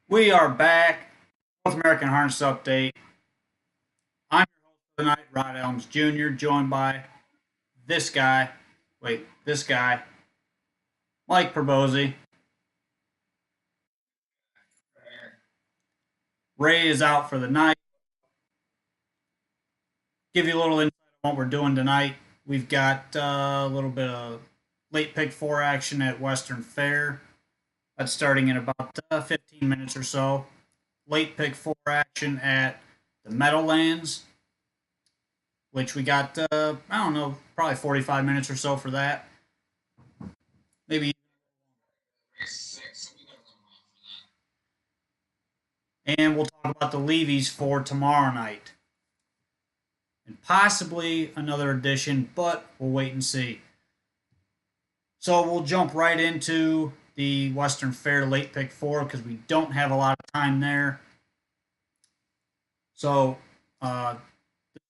We are back. North American Harness Update. I'm your host for the night, Rod Allums Jr., joined by this guy. This guy, Mike Pribozie. Ray is out for the night. Give you a little insight on what we're doing tonight. We've got a little bit of late pick four action at Western Fair. That's starting in about 15 minutes or so. Late pick four action at the Meadowlands, which we got, I don't know, probably 45 minutes or so for that. Maybe. And we'll talk about the Levies for tomorrow night. And possibly another edition, but we'll wait and see. So we'll jump right into the Western Fair late pick four because we don't have a lot of time there. So it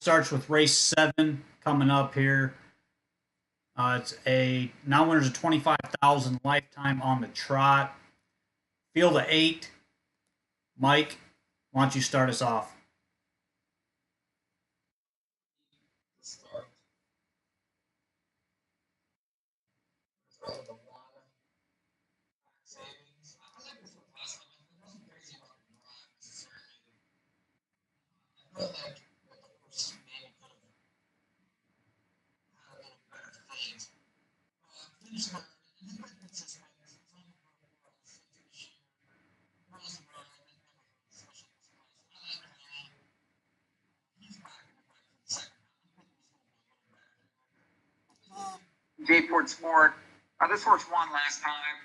starts with race 7 coming up here. It's a now winners of 25,000 lifetime on the trot. Field of 8. Mike, why don't you start us off? J-Port Sport. This horse won last time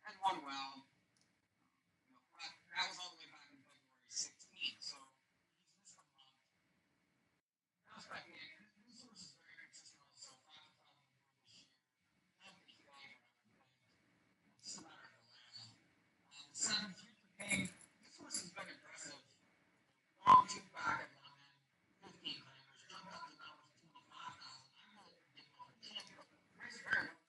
and won well. That was all the way back in February 16th. So he's missed a month. This horse is very consistent also. 5 to 5 this year. Healthy favorite. Just a matter of the land. The 7 Future King. This horse has been aggressive. Long two back at London. 15 claimers. Jumped up to numbers 25,000. I'm really predicting a chance. Race very well.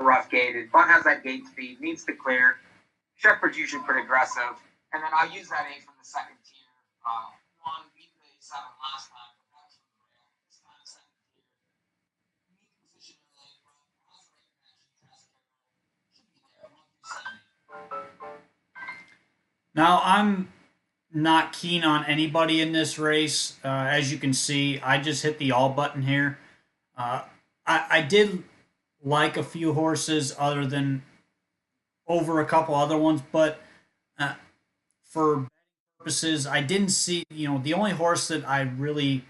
Rough gated. Bun has that gate speed, needs to clear. Shepherd's usually pretty aggressive. And then I'll use that 8 from the second tier. One beat the 7 last time, but that was from the rail. This time, second tier. Neat position in lane, but has the right connection. Test should be there. 1 through 7. Now, I'm not keen on anybody in this race. As you can see, I just hit the all button here. I did like a few horses other than over a couple other ones, but for purposes, I didn't see, the only horse that I really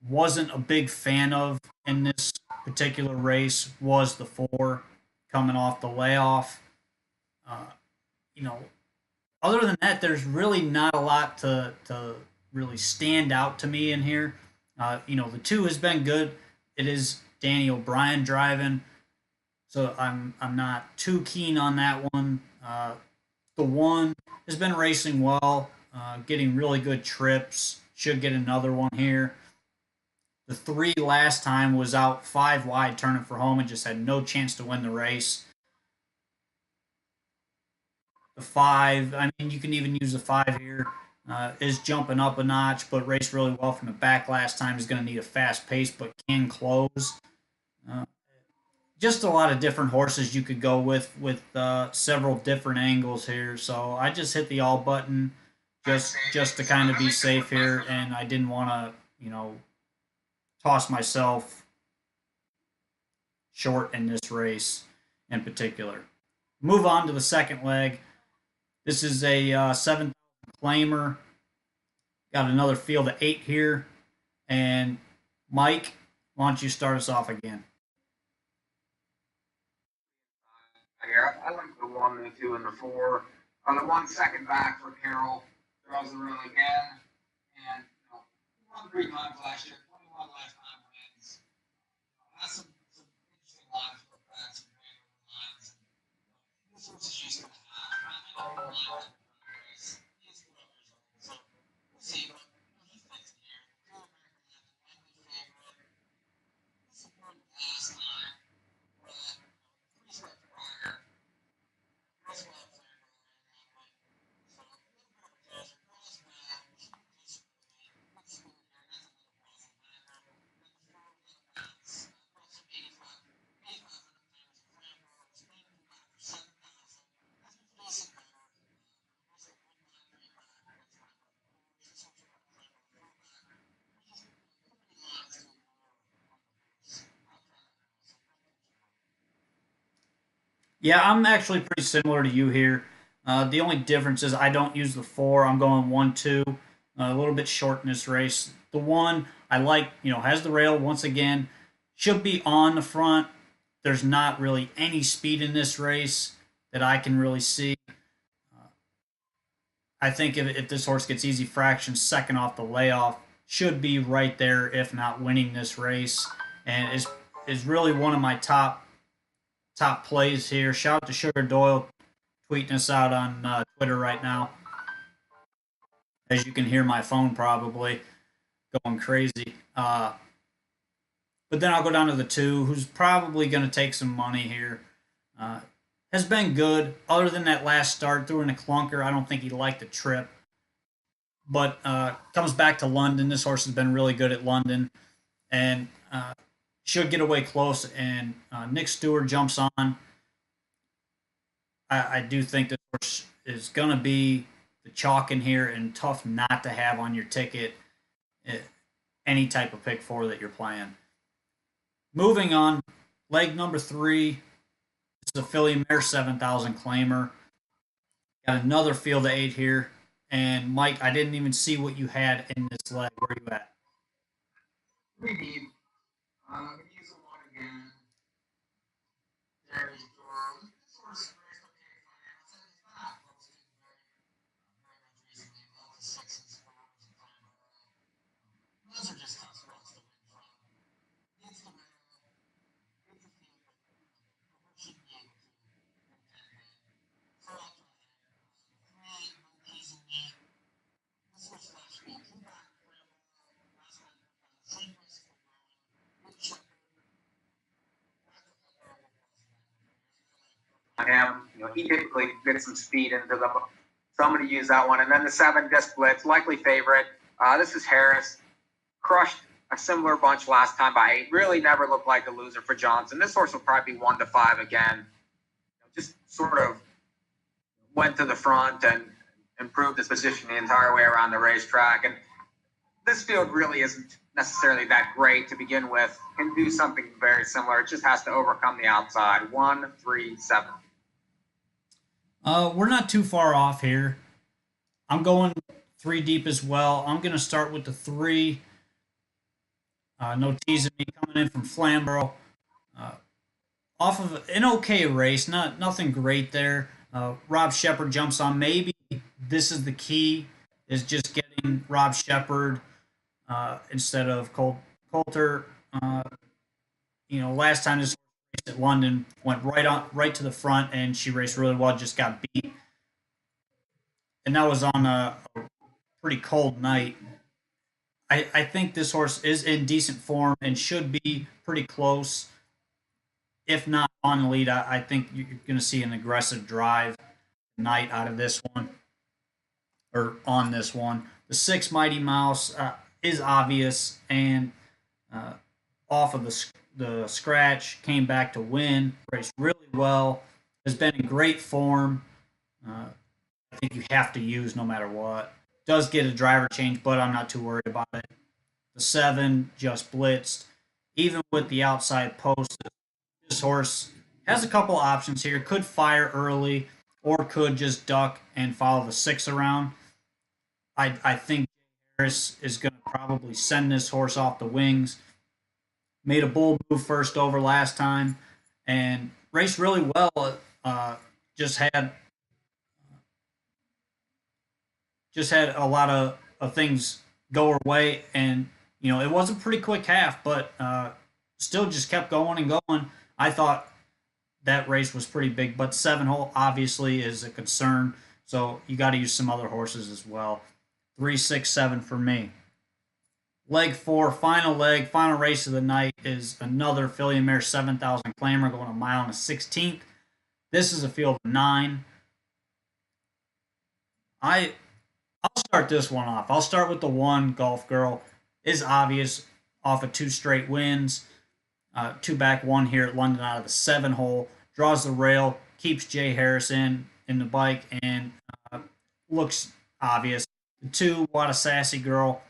wasn't a big fan of in this particular race was the 4 coming off the layoff. Uh, you know, Other than that, there's really not a lot to really stand out to me in here. The 2 has been good. It is Danny O'Brien driving, so I'm not too keen on that one. The 1 has been racing well, getting really good trips. Should get another one here. The 3 last time was out 5 wide, turning for home, and just had no chance to win the race. The 5, I mean, you can even use the 5 here. Is jumping up a notch, but raced really well from the back last time. Is going to need a fast pace, but can close. Uh, just a lot of different horses you could go with several different angles here. So I just hit the all button just to kind of be safe here, and I didn't want to toss myself short in this race in particular. Move on to the second leg. This is a 7,000 claimer. Got another field of 8 here. And Mike, why don't you start us off again? Here, I like the 1, the 2, and the 4. The 1 second back for Carroll. Throws the run again. And, won 3 times last year. 21 last time wins. Has some interesting lines for back, some random lines. And this horse is used to the half. I know the line race. He is 12 years old. So we'll see. But Yeah, I'm actually pretty similar to you here. The only difference is I don't use the four. I'm going 1, 2, a little bit short in this race. The one I like, has the rail once again, should be on the front. There's not really any speed in this race that I can really see. I think if this horse gets easy fractions second off the layoff, should be right there, if not winning this race, and is really one of my top plays here. Shout out to Sugar Doyle tweeting us out on Twitter right now. As you can hear, my phone probably going crazy. But then I'll go down to the two, who's probably going to take some money here. Uh, has been good. Other than that last start, threw in a clunker. I don't think he liked the trip. But comes back to London. This horse has been really good at London and should get away close. And Nick Stewart jumps on. I do think this horse is going to be the chalk in here and tough not to have on your ticket any type of pick four that you're playing. Moving on, leg number 3. This is a filly mare 7,000 claimer. Got another field of 8 here. And Mike, I didn't even see what you had in this leg. Where are you at? We need. Use the one again. There you go. This horse is raced okay finance. And he's not posted very much recently. Lots of sixes, fours, and time. Those are just tough spots to win from. It's the rail. It's the field. The horse should be able to contend then. So I'll try it. 3, easy me. This horse last week, he got last time same race for growing. Good shepherd. Him, he typically gets some speed into them. So I'm going to use that one. And then the 7 disc blitz, likely favorite. This is Harris. Crushed a similar bunch last time by 8. Really never looked like a loser for Johnson. This horse will probably be 1-5 again. Just sort of went to the front and improved his position the entire way around the racetrack. And this field really isn't necessarily that great to begin with. Can do something very similar. It just has to overcome the outside. 1, 3, 7. We're not too far off here. I'm going 3 deep as well. I'm going to start with the 3. No teasing me, coming in from Flamborough. Uh, Off of an okay race, nothing great there. Rob Shepard jumps on. Maybe this is the key, is just getting Rob Shepard instead of Coulter. Last time this race at London went right to the front, and she raced really well. Just got beat, and that was on a pretty cold night. I think this horse is in decent form and should be pretty close, if not on the lead. I think you're going to see an aggressive drive night out of this one, or on this one. The 6 Mighty Mouse is obvious, and off of the scratch, came back to win, raced really well, has been in great form. I think you have to use no matter what. Does get a driver change, but I'm not too worried about it. The 7 just blitzed. Even with the outside post, this horse has a couple options here. Could fire early or could just duck and follow the 6 around. I think Harris is going to probably send this horse off the wings. Made a bold move first over last time and raced really well. Just had a lot of things go her way, and it was a pretty quick half, but still just kept going and going. I thought that race was pretty big, but 7 hole obviously is a concern, so you got to use some other horses as well. 3, 6, 7 for me. Leg 4, final leg, final race of the night is another filly and mare 7,000 claimer going a mile and a 16th. This is a field of 9. I'll start this one off. I'll start with the 1, Golf Girl. Is obvious off of 2 straight wins. 2 back, 1 here at London out of the 7 hole. Draws the rail, keeps Jay Harris in the bike, and looks obvious. The 2, What a Sassy Girl,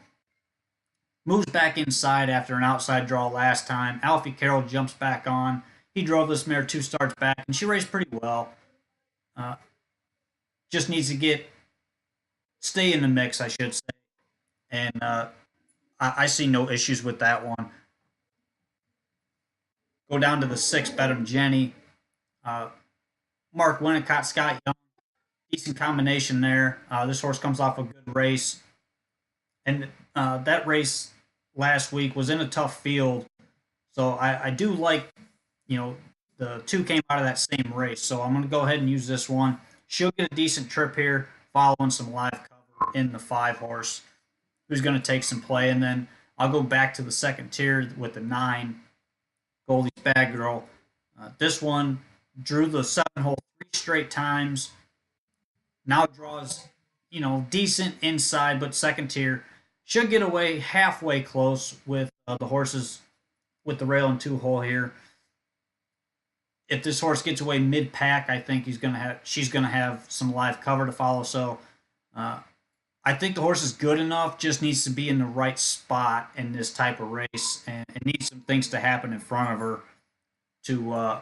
moves back inside after an outside draw last time. Alfie Carroll jumps back on. He drove this mare 2 starts back, and she raced pretty well. Uh, just needs to stay in the mix, I should say. And I see no issues with that one. Go down to the 6th, Bedham Jenny. Uh, Mark Winnicott, Scott Young, decent combination there. This horse comes off a good race, and that race last week was in a tough field. So I do like, the two came out of that same race. So I'm going to go ahead and use this one. She'll get a decent trip here, following some live cover in the 5 horse, who's going to take some play. And then I'll go back to the second tier with the 9, Goldie's Bad Girl. This one drew the 7 hole 3 straight times. Now draws, decent inside, but second tier. Should get away halfway close with the horses with the rail and 2 hole here. If this horse gets away mid pack, I think she's gonna have some live cover to follow. So I think the horse is good enough, just needs to be in the right spot in this type of race, and it needs some things to happen in front of her to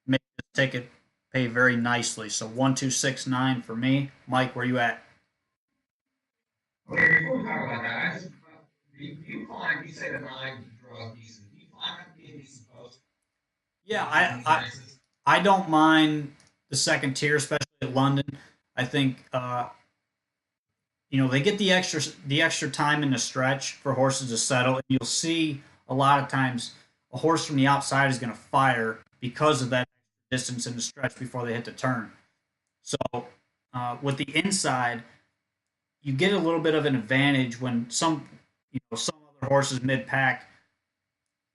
make this ticket pay very nicely. So 1, 2, 6, 9 for me. Mike, where you at? Okay, before we talk about that, you find you say the 9 draws decent. Do you find that to be a decent post? Yeah, I don't mind the second tier, especially at London. I think they get the extra time in the stretch for horses to settle, and you'll see a lot of times a horse from the outside is going to fire because of that distance in the stretch before they hit the turn. So with the inside, you get a little bit of an advantage when some other horses mid pack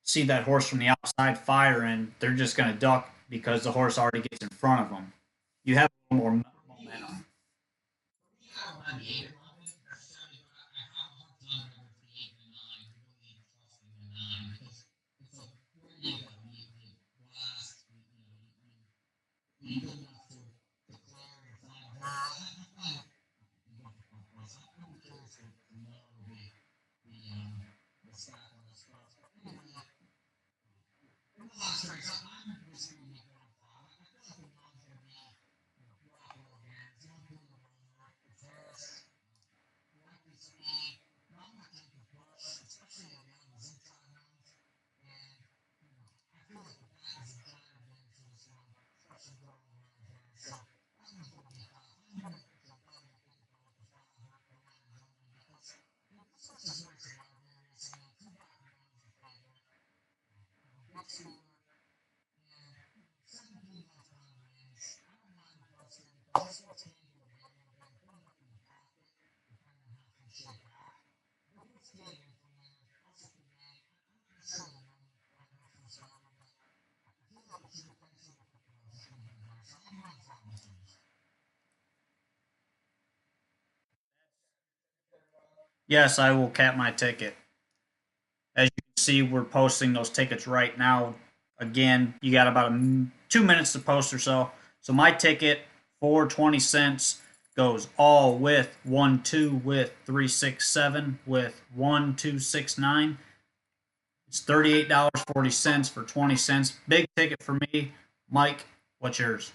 see that horse from the outside fire, and they're just going to duck because the horse already gets in front of them. You have a little more momentum. Yes, I will cap my ticket. As you can see, we're posting those tickets right now. Again, you got about 2 minutes to post or so. So my ticket for 20 cents goes all with 1, 2, with 3, 6, 7, with 1, 2, 6, 9. It's $38.40 for 20 cents. Big ticket for me. Mike, what's yours?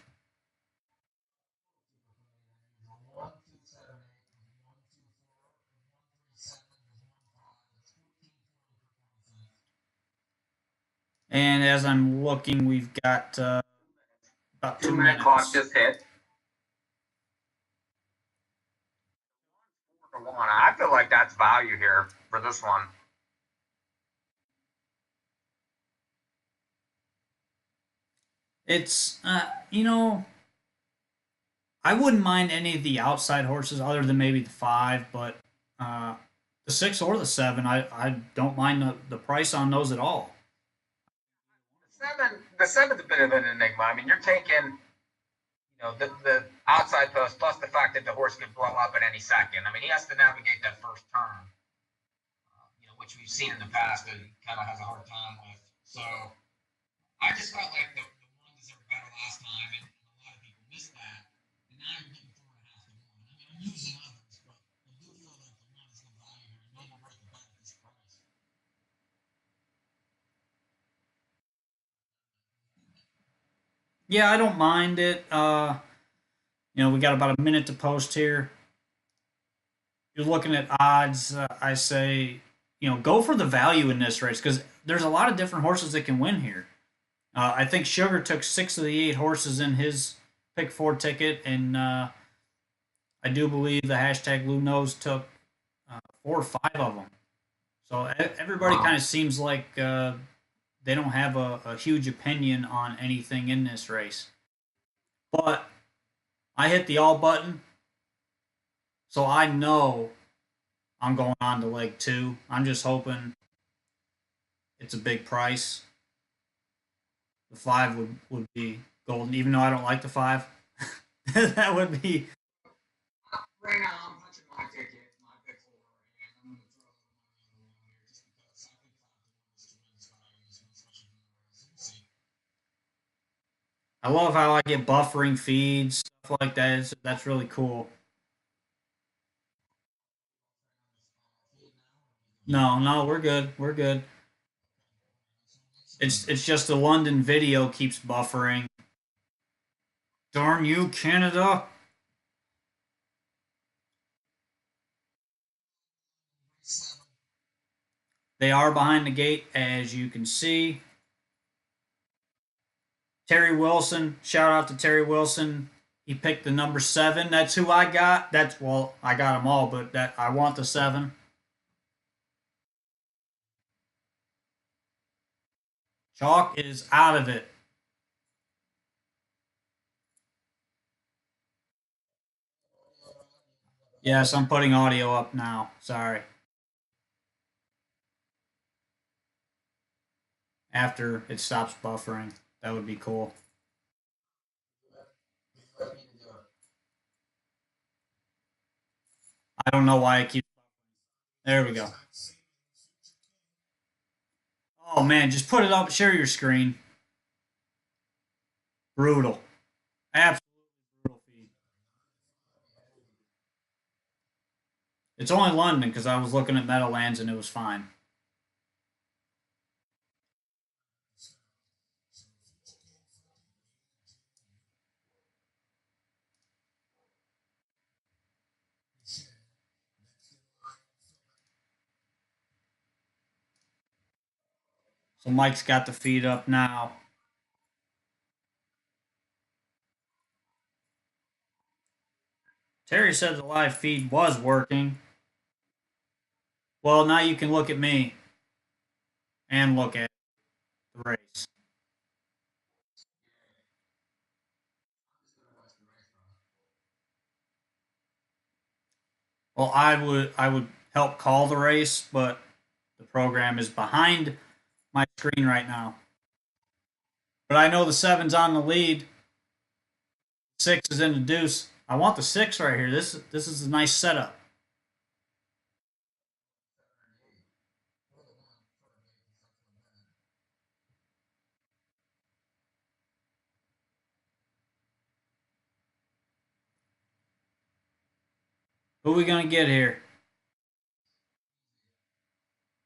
And as I'm looking, we've got about 2 minute clock minutes. just hit. I feel like that's value here for this one. It's, I wouldn't mind any of the outside horses other than maybe the 5, but the 6 or the 7, I don't mind the price on those at all. The seven's a bit of an enigma. I mean, you're taking, the outside post plus the fact that the horse could blow up at any second. I mean, he has to navigate that first turn, which we've seen in the past that he kind of has a hard time with. So I just felt like the one deserved better last time, and a lot of people missed that. And now you're getting 4.5 to 1. I mean, I'm using others, but I do feel like the one is good value here and maybe worth the bet at this price. Yeah, I don't mind it. We got about a minute to post here. You're looking at odds. I say, go for the value in this race because there's a lot of different horses that can win here. I think Sugar took 6 of the 8 horses in his pick four ticket, and I do believe the hashtag Blue Nose took 4 or 5 of them. So everybody kind Wow. of seems like they don't have a huge opinion on anything in this race. But I hit the all button, so I know I'm going on to leg two. I'm just hoping it's a big price. The five would be golden, even though I don't like the five. That would be. Right now, I'm punching my ticket, my pick four, and I'm going to throw a little money on the one here just because I think five to one is tremendous value in this one, especially from the race. We'll see. I love how I get buffering feeds, stuff like that. That's really cool. No, no, we're good. We're good. It's just the London video keeps buffering. Darn you, Canada! They are behind the gate, as you can see. Terry Wilson, shout out to Terry Wilson. He picked the number 7. That's who I got. I got them all, but that I want the 7. Chalk is out of it. Yes, I'm putting audio up now. Sorry. After it stops buffering, that would be cool. I don't know why it keeps. There we go. Oh man, just put it up. Share your screen. Brutal. Absolutely brutal feed. It's only London because I was looking at Meadowlands and it was fine. So Mike's got the feed up now. Terry said the live feed was working. Well, now you can look at me and look at the race. Well, I would help call the race, but the program is behind my screen right now. But I know the 7's on the lead. 6 is in the deuce. I want the 6 right here. This is a nice setup. Who are we gonna get here?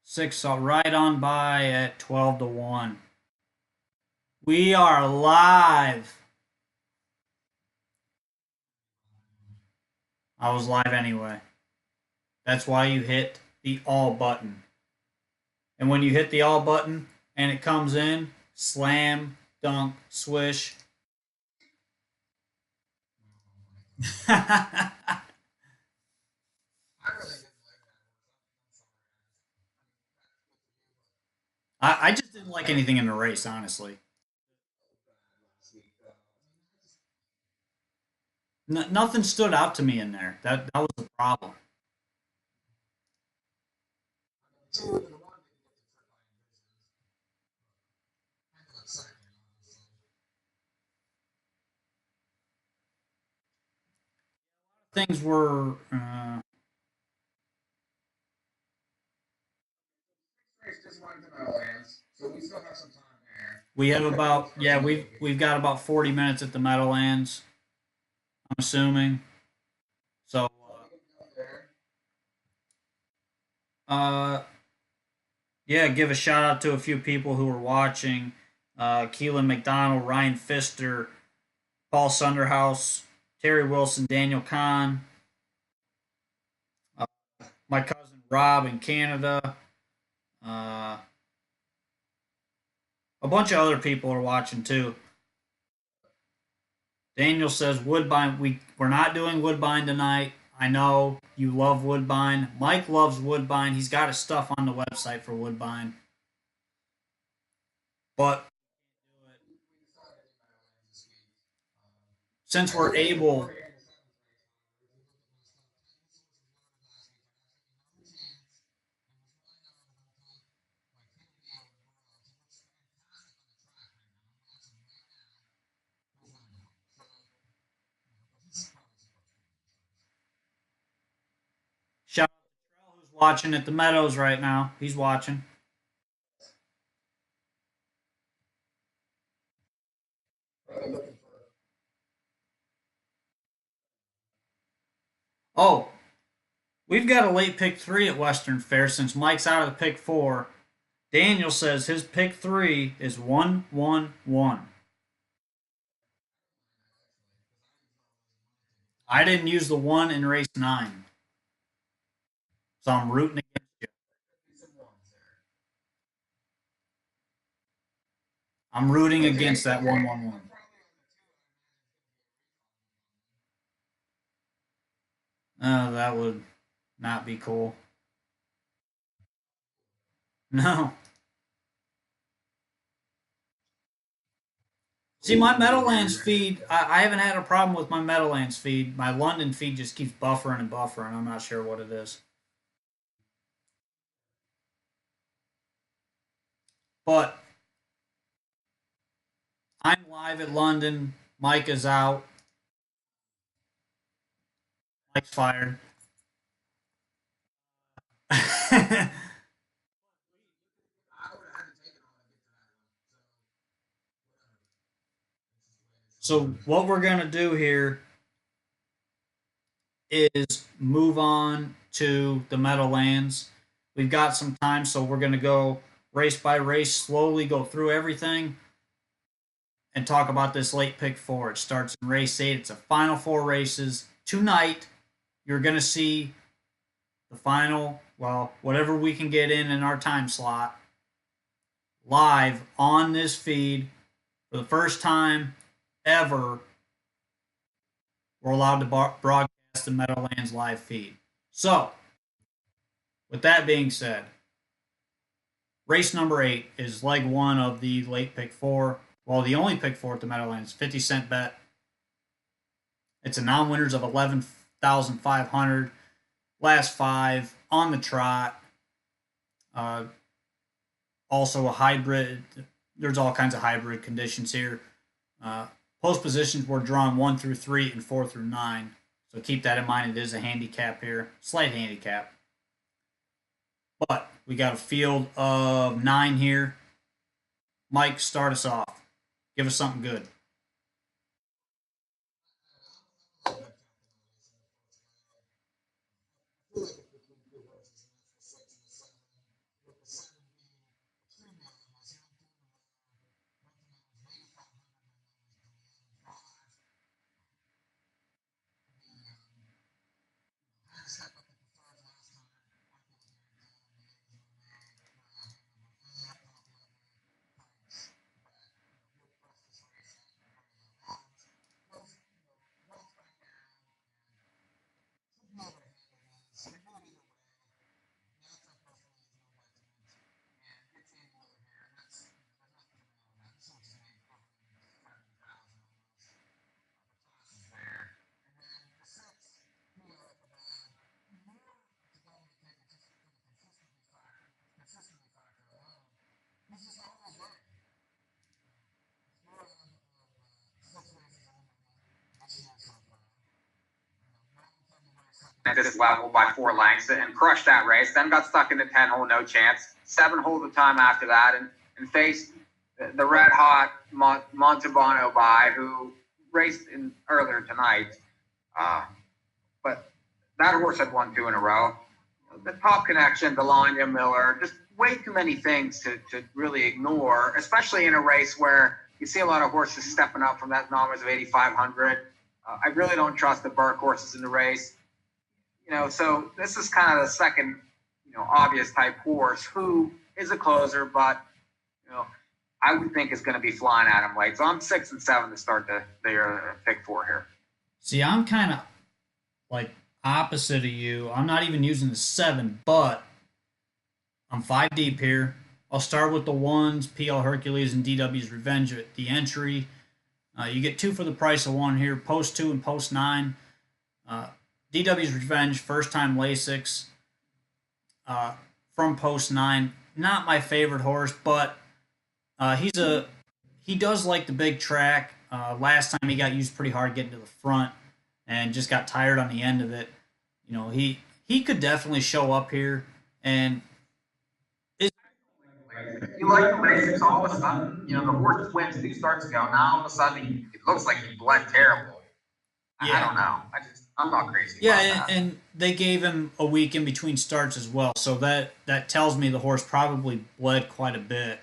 6 right on by at 12 to 1. We are live. I was live anyway. That's why you hit the all button. And when you hit the all button and it comes in, slam, dunk, swish. I, I really didn't like that horse. I just didn't like anything in the race, honestly. Last week. Nothing stood out to me in there. That was the problem. Two and the one didn't get the trip I envisioned. I ended up second, obviously. Things were. Race just went to Meadowlands, so we still have some time there. We have Hopefully it about goes for yeah some we've got about 40 minutes at the Meadowlands. I'm assuming. So there. uh, yeah, give a shout out to a few people who were watching. Keelan McDonald, Ryan Pfister, Paul Sunderhouse, Terry Wilson, Daniel Kahn, uh, my cousin Rob in Canada. Uh, a bunch of other people are watching too. Daniel says Woodbine. We're not doing Woodbine tonight. I know you love Woodbine. Mike loves Woodbine. He's got his stuff on the website for Woodbine. But since we're able, shout out to Trell who's watching at the Meadows right now. He's watching. Oh, we've got a late pick 3 at Western Fair since Mike's out of the pick 4. Daniel says his pick 3 is 111. I didn't use the 1 in race 9, so I'm rooting against you. I'm rooting against that 111. That would not be cool. No. See, my Meadowlands feed, I haven't had a problem with my Meadowlands feed. My London feed just keeps buffering and buffering. I'm not sure what it is. But I'm live at London. Mike is out. Mike's fired. So, what we're going to do here is move on to the Meadowlands. We've got some time, so we're going to go race by race, slowly go through everything and talk about this late pick 4. It starts in race 8. It's a final 4 races. Tonight, you're going to see the final, well, whatever we can get in our time slot, live on this feed for the first time ever. We're allowed to broadcast the Meadowlands live feed. So, with that being said, race number 8 is leg 1 of the late pick 4. Well, the only pick 4 at the Meadowlands, 50-cent bet. It's a non-winners of 11,500. Last 5 on the trot. Also a hybrid. There's all kinds of hybrid conditions here. Post positions were drawn 1 through 3 and 4 through 9. So keep that in mind. It is a handicap here, slight handicap. But we got a field of 9 here. Mike, start us off. Give us something good. At this level by 4 lengths and crushed that race. Then got stuck in the 10 hole, no chance. 7 hole the time after that, and faced the red hot Montalbano by who raced earlier tonight. But that horse had won 2 in a row. The top connection, Delania Miller, just way too many things to really ignore, especially in a race where you see a lot of horses stepping up from that numbers of 8,500. I really don't trust the Burke horses in the race. So this is kind of the second, obvious type horse who is a closer, but, I would think is going to be flying at him late. So I'm 6 and 7 to start the pick four here. See, I'm kind of like opposite of you. I'm not even using the 7, but I'm 5 deep here. I'll start with the ones, PL Hercules and DW's Revenge at the entry. You get 2 for the price of 1 here, post 2 and post 9. DW's Revenge, first time Lasix from post 9. Not my favorite horse, but he does like the big track. Last time he got used pretty hard getting to the front and just got tired on the end of it. He could definitely show up here and You like the Lasix all of a sudden, the horse wins 2 starts ago. Now all of a sudden, it looks like he bled terribly. I don't know. I'm not crazy yeah, about that. and they gave him a week in between starts as well, so that tells me the horse probably bled quite a bit,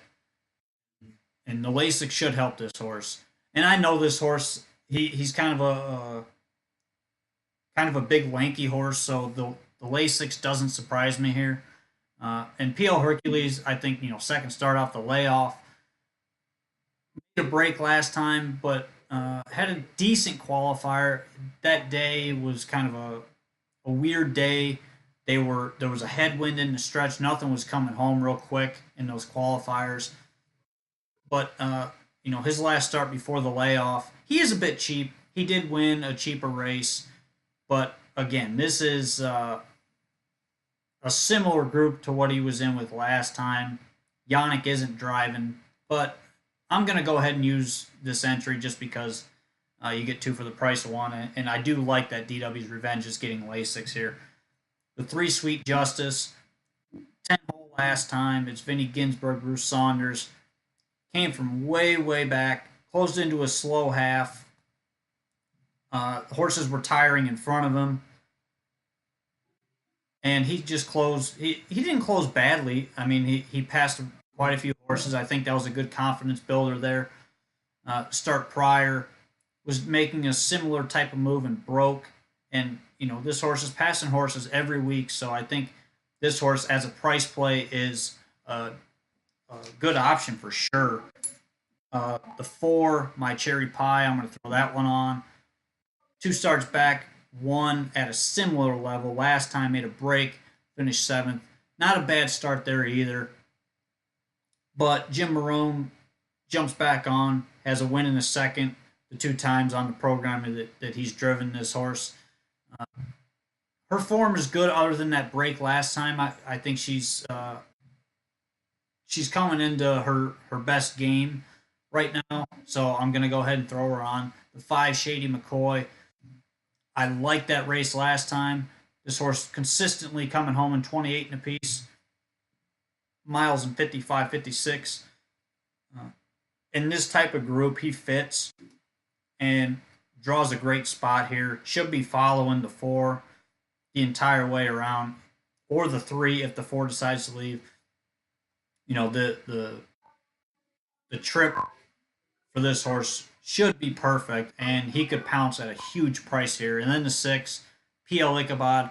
and the Lasix should help this horse. And I know this horse; he's kind of a big lanky horse, so the Lasix doesn't surprise me here. And PL Hercules, I think second start off the layoff, made a break last time, but had a decent qualifier. That day was kind of a weird day. There was a headwind in the stretch. Nothing was coming home real quick in those qualifiers. But his last start before the layoff, he is a bit cheap. He did win a cheaper race, but again, this is a similar group to what he was in with last time. Yannick isn't driving, but I'm going to go ahead and use this entry just because you get 2 for the price of 1, and I do like that DW's Revenge is getting Lasix here. The 3 Sweet Justice, 10 hole last time. It's Vinnie Ginsburg, Bruce Saunders. Came from way, way back, closed into a slow half. Horses were tiring in front of him. And he just closed. He didn't close badly. I mean, he passed quite a few horses. I think that was a good confidence builder there. Start prior was making a similar type of move and broke. And this horse is passing horses every week, so I think this horse as a price play is a good option for sure. The 4, My Cherry Pie, I'm going to throw that one on. 2 starts back, 1 at a similar level. Last time made a break, finished 7th. Not a bad start there either. But Jim Marone jumps back on, has a win in the second, the 2 times on the program that he's driven this horse. Her form is good other than that break last time. I think she's coming into her best game right now, so I'm going to go ahead and throw her on. The 5, Shady McCoy. I liked that race last time. This horse consistently coming home in 28 and a piece, miles in 55, 56. In this type of group, he fits and draws a great spot here. Should be following the 4 the entire way around, or the 3 if the 4 decides to leave. The trip for this horse should be perfect, and he could pounce at a huge price here. And then the 6, PL Ichabod,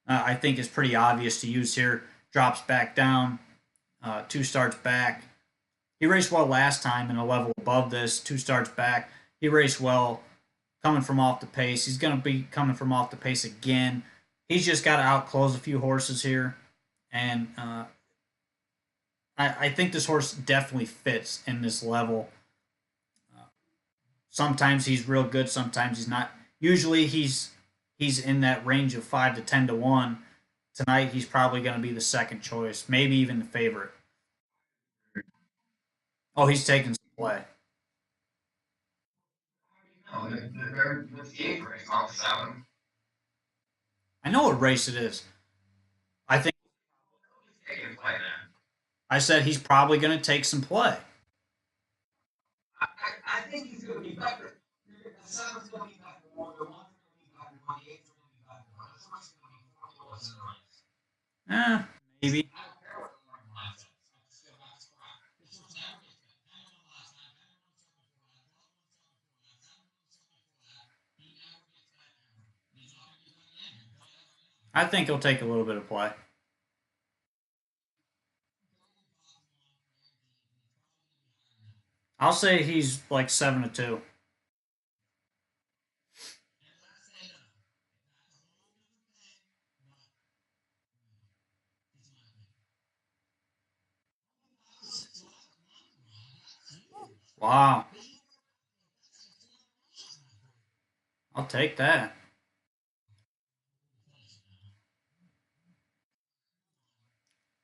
I think is pretty obvious to use here. Drops back down, 2 starts back. He raced well last time in a level above this, 2 starts back. He raced well coming from off the pace. He's going to be coming from off the pace again. He's just got to outclose a few horses here. And I think this horse definitely fits in this level. Sometimes he's real good, sometimes he's not. Usually he's in that range of 5 to 10 to 1. Tonight he's probably going to be the second choice, maybe even the favorite. Oh, he's taking some play. I know what race it is. I think I said he's probably going to take some play. I think he's going to be better. The 7's going to be better. The 1's going to be better. The 8's going to be better. The 4's going to be 4 in the race. Maybe. I think he'll take a little bit of play. I'll say he's like 7-2. Wow, I'll take that.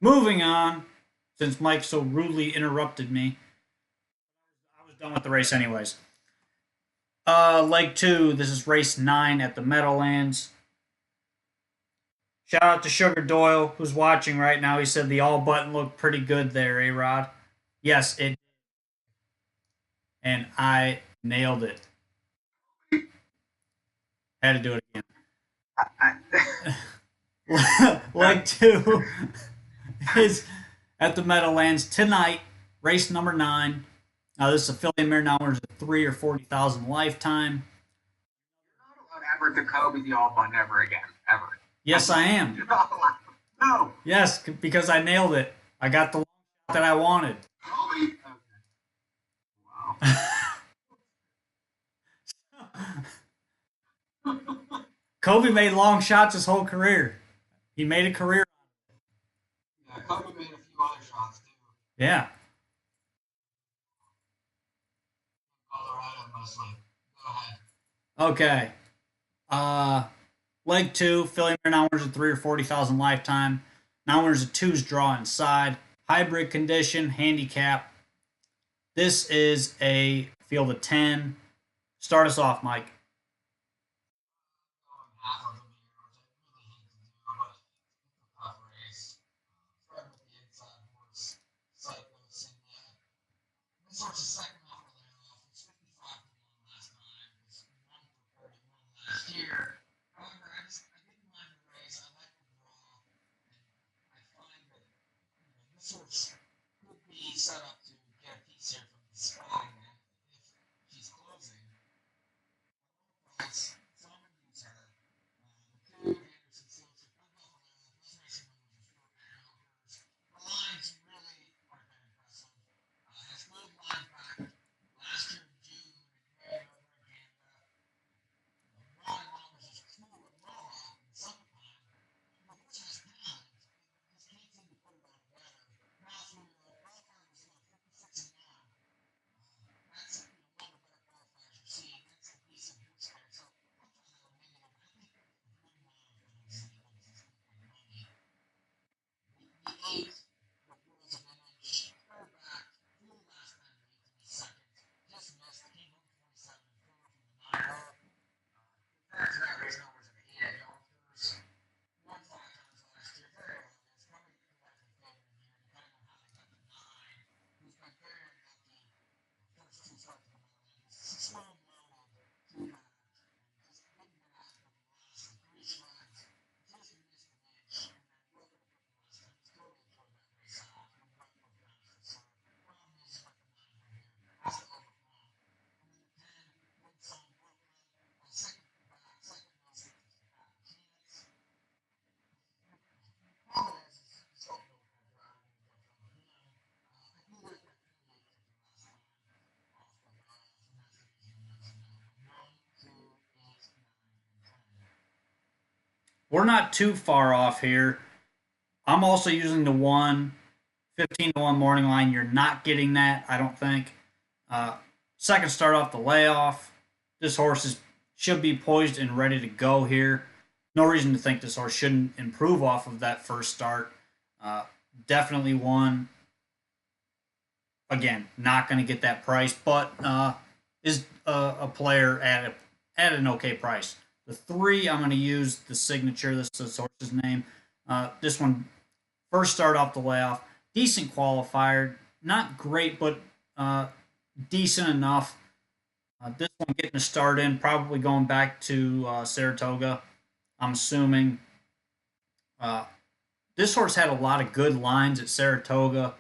Moving on, since Mike so rudely interrupted me, I was done with the race anyways. Leg two. This is race 9 at the Meadowlands. Shout out to Sugar Doyle, who's watching right now. He said the all button looked pretty good there, A Rod. Yes, it, and I nailed it. Had to do it again. Leg two is at the Meadowlands tonight, race number 9. Now, this is a filly mare. Now, there's a 3 or 40,000 lifetime. You're not allowed ever to Kobe the all button ever again, ever. Yes, I am. You're not allowed. No. Yes, because I nailed it. I got the that I wanted. Kobe. Okay. Wow. Kobe made long shots his whole career. He made a career. Yeah, Kobe made a few other shots too. Yeah. Colorado mostly. Go ahead. Okay. Leg two, filly mare. Now there's a 3 or 40,000 lifetime. Now there's a 2's draw inside. Hybrid condition, handicap. This is a field of 10. Start us off, Mike. Half of them here, which I really hate to do, but it's a tough race. Start with the inside horse, Psycho Signet. This horse's second off the layoff was 55 to 1 last time. It's 1 for 31 last year. However, I didn't mind the race. I like the draw, and I find that this horse could be set up to get a piece here from the spot again if she's closing. Price, so I'm going to use her. The two Anderson Silks are coming off the layoff. Most racing numbers are 4 at Yonkers. The lines really aren't that impressive. Has good line back. Last year in June, it ran over in Canada. Ron Roberts is cool and raw in the summertime. The horse has talent. Just can't seem to put it all together. Now through qualifiers, 56 and 1. That's one of the better qualifiers you're seeing. That's a decent horse there. So I'm trying to negative. I think one mile is going to see what is this going money. The 8, the World's a win on her back. Flew last time to 18 seconds. Just missed. Came home 47 and 4 from the 9. That's that race numbers in the end. Yonkers won 5 times last year. Very obvious. Probably the likely favorite in here, depending on how they got the 9. Who's been very unlucky. First 2 starts in the Meadowlands. Slow and loaded. 2 back. And just didn't get after the last 3 strides. Just missed an inch. And then broke it up the last time. Totally throw that race out. And got both times. So problem is with the 9 right here. Has to overcome. And then the 10 wins on Brooklyn. Second back. Second most just had a chance. Problem is don't know what kind of driver we get from him. I do like that 28 pick last time off the layoff, and that's the reason he knows now. 1, 2, 8, 9, and 10. We're not too far off here. I'm also using the 15 to 1 morning line. You're not getting that, I don't think. Second start off the layoff. This horse should be poised and ready to go here. No reason to think this horse shouldn't improve off of that first start. Definitely one. Again, not going to get that price, but is a player at an okay price. The 3, I'm going to use the signature. This is the horse's name. This one, first start off the layoff. Decent qualifier. Not great, but decent enough. This one getting a start in, probably going back to Saratoga, I'm assuming. This horse had a lot of good lines at Saratoga.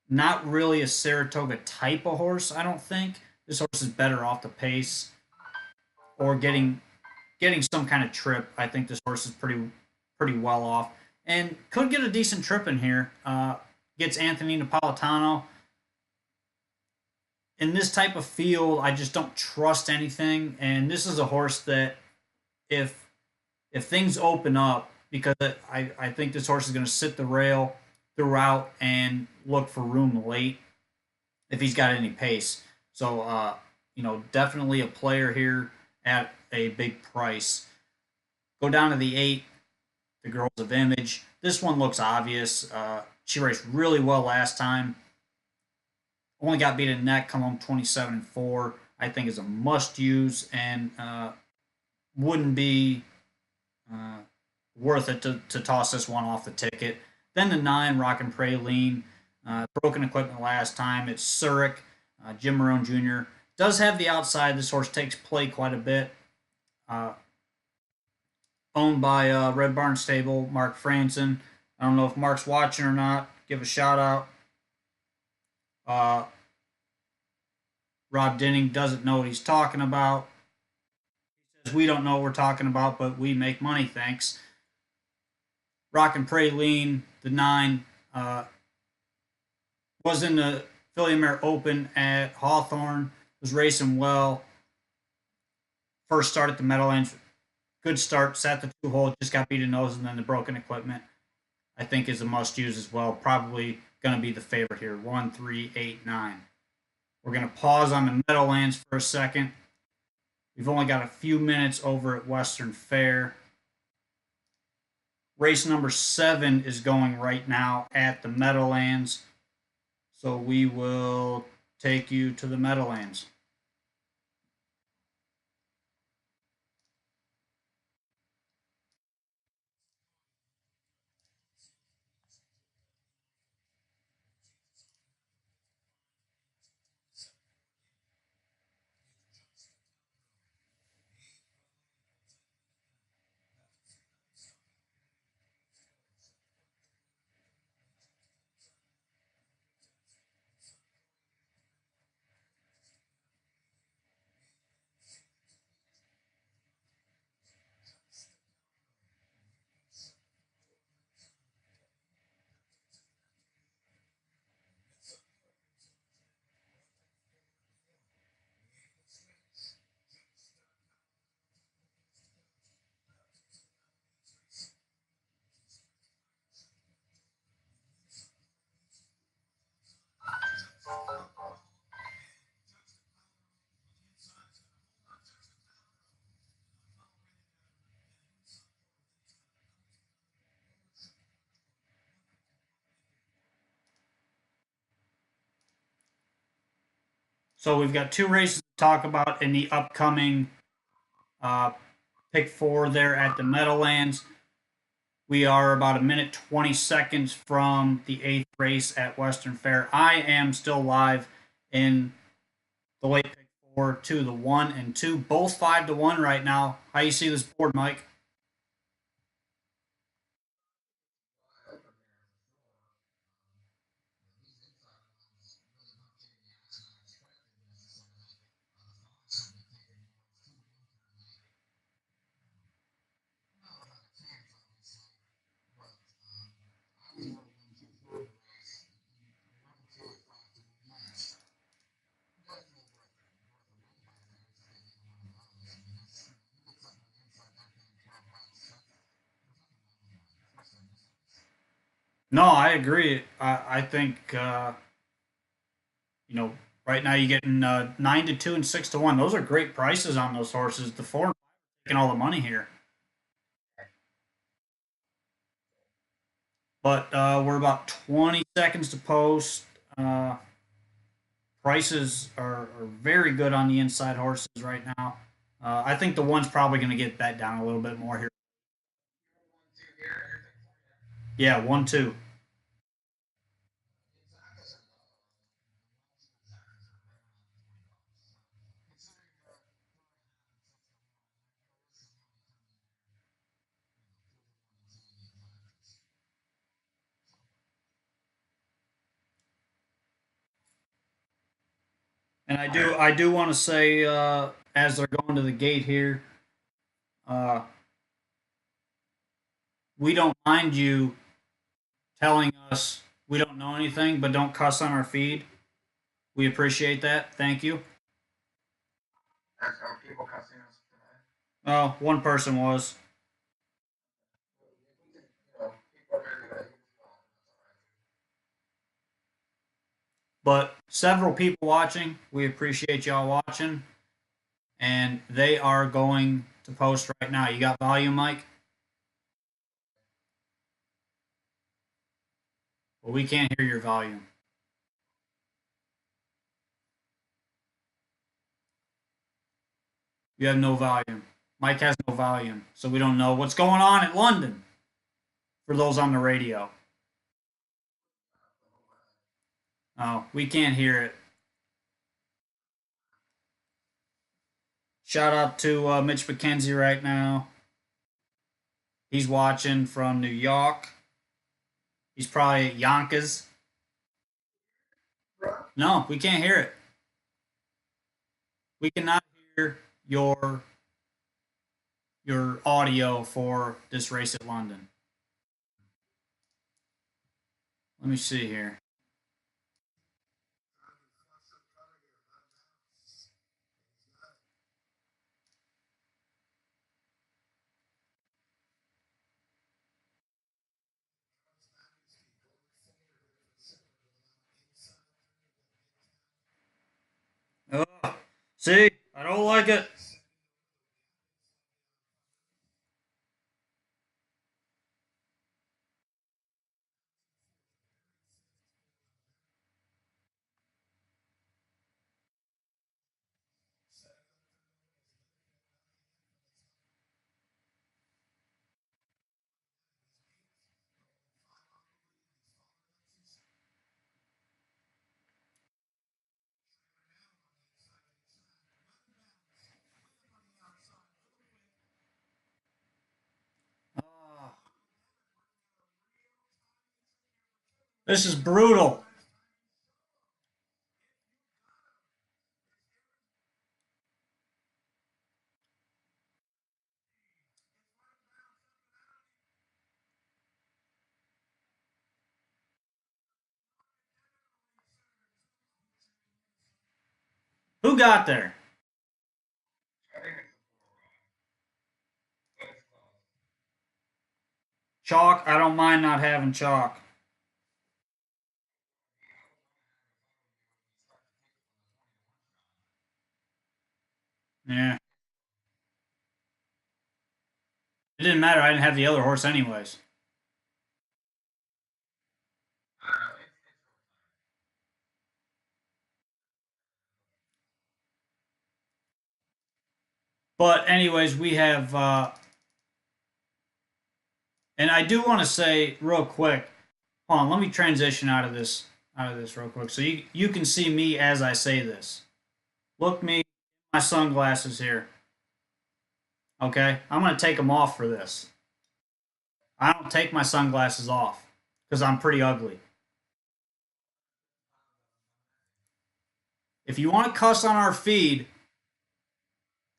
Not really a Saratoga type of horse, I don't think. This horse is better off the pace or getting some kind of trip. I think this horse is pretty pretty well off and could get a decent trip in here. Gets Anthony Napolitano. In this type of field, I just don't trust anything. And this is a horse that if if things open up, because I think this horse is going to sit the rail throughout and look for room late if he's got any pace. So, definitely a player here at a big price. Go down to the 8, the Girls of Image. This one looks obvious. She raced really well last time. Only got beat in the neck, come home 27-4. I think is a must use and wouldn't be uh, worth it to toss this one off the ticket. Then the 9, Rockin' Praline. Broken equipment last time. It's Zurich. Jim Marone Jr. does have the outside. This horse takes play quite a bit. Uh, Owned by Red Barn Stable, Mark Franson. I don't know if Mark's watching or not. Give a shout out. Uh, Rob Denning doesn't know what he's talking about. He says we don't know what we're talking about, but we make money, thanks. Rockin' Praline, the 9, was in the Philly Mare Open at Hawthorne. Was racing well. First start at the Meadowlands, good start. Sat the 2-hole, just got beat in nose, and then the broken equipment. I think is a must use as well. Probably going to be the favorite here. 1, 3, 8, 9. We're going to pause on the Meadowlands for a second. We've only got a few minutes over at Western Fair. Race number 7 is going right now at the Meadowlands. So we will take you to the Meadowlands. So we've got 2 races to talk about in the upcoming uh, pick 4 there at the Meadowlands. We are about a minute 20 seconds from the 8th race at Western Fair. I am still live in the late pick 4 to the 1 and 2, both 5-1 right now. How you see this board, Mike? No, I agree. I think you know right now you're getting 9-2 and 6-1. Those are great prices on those horses. The 4 taking all the money here. But we're about 20 seconds to post. Uh, Prices are very good on the inside horses right now. I think the 1's probably going to get that down a little bit more here. Yeah, 1-2. And I do want to say as they're going to the gate here, uh, we don't mind you telling us we don't know anything, but don't cuss on our feed. We appreciate that. Thank you. Are people cussing us today? Oh, one person was. People are very good. But several people watching. We appreciate y'all watching. And they are going to post right now. You got volume, Mike? Well, we can't hear your volume. You have no volume. Mike has no volume. So we don't know what's going on at London for those on the radio. Oh, we can't hear it. Shout out to Mitch McKenzie right now. He's watching from New York. He's probably at Yonkers. No, we can't hear it. We cannot hear your audio for this race at London. Let me see here. Oh, see, I don't like it. Oh, this is brutal. Who got there? Chalk. I don't mind not having chalk. Yeah. It didn't matter. I didn't have the other horse anyways. But anyways, we have, and I do want to say real quick. Hold on, let me transition out of this real quick, so you can see me as I say this. Look me, my sunglasses here. Okay, I'm gonna take them off for this. I don't take my sunglasses off because I'm pretty ugly. If you want to cuss on our feed,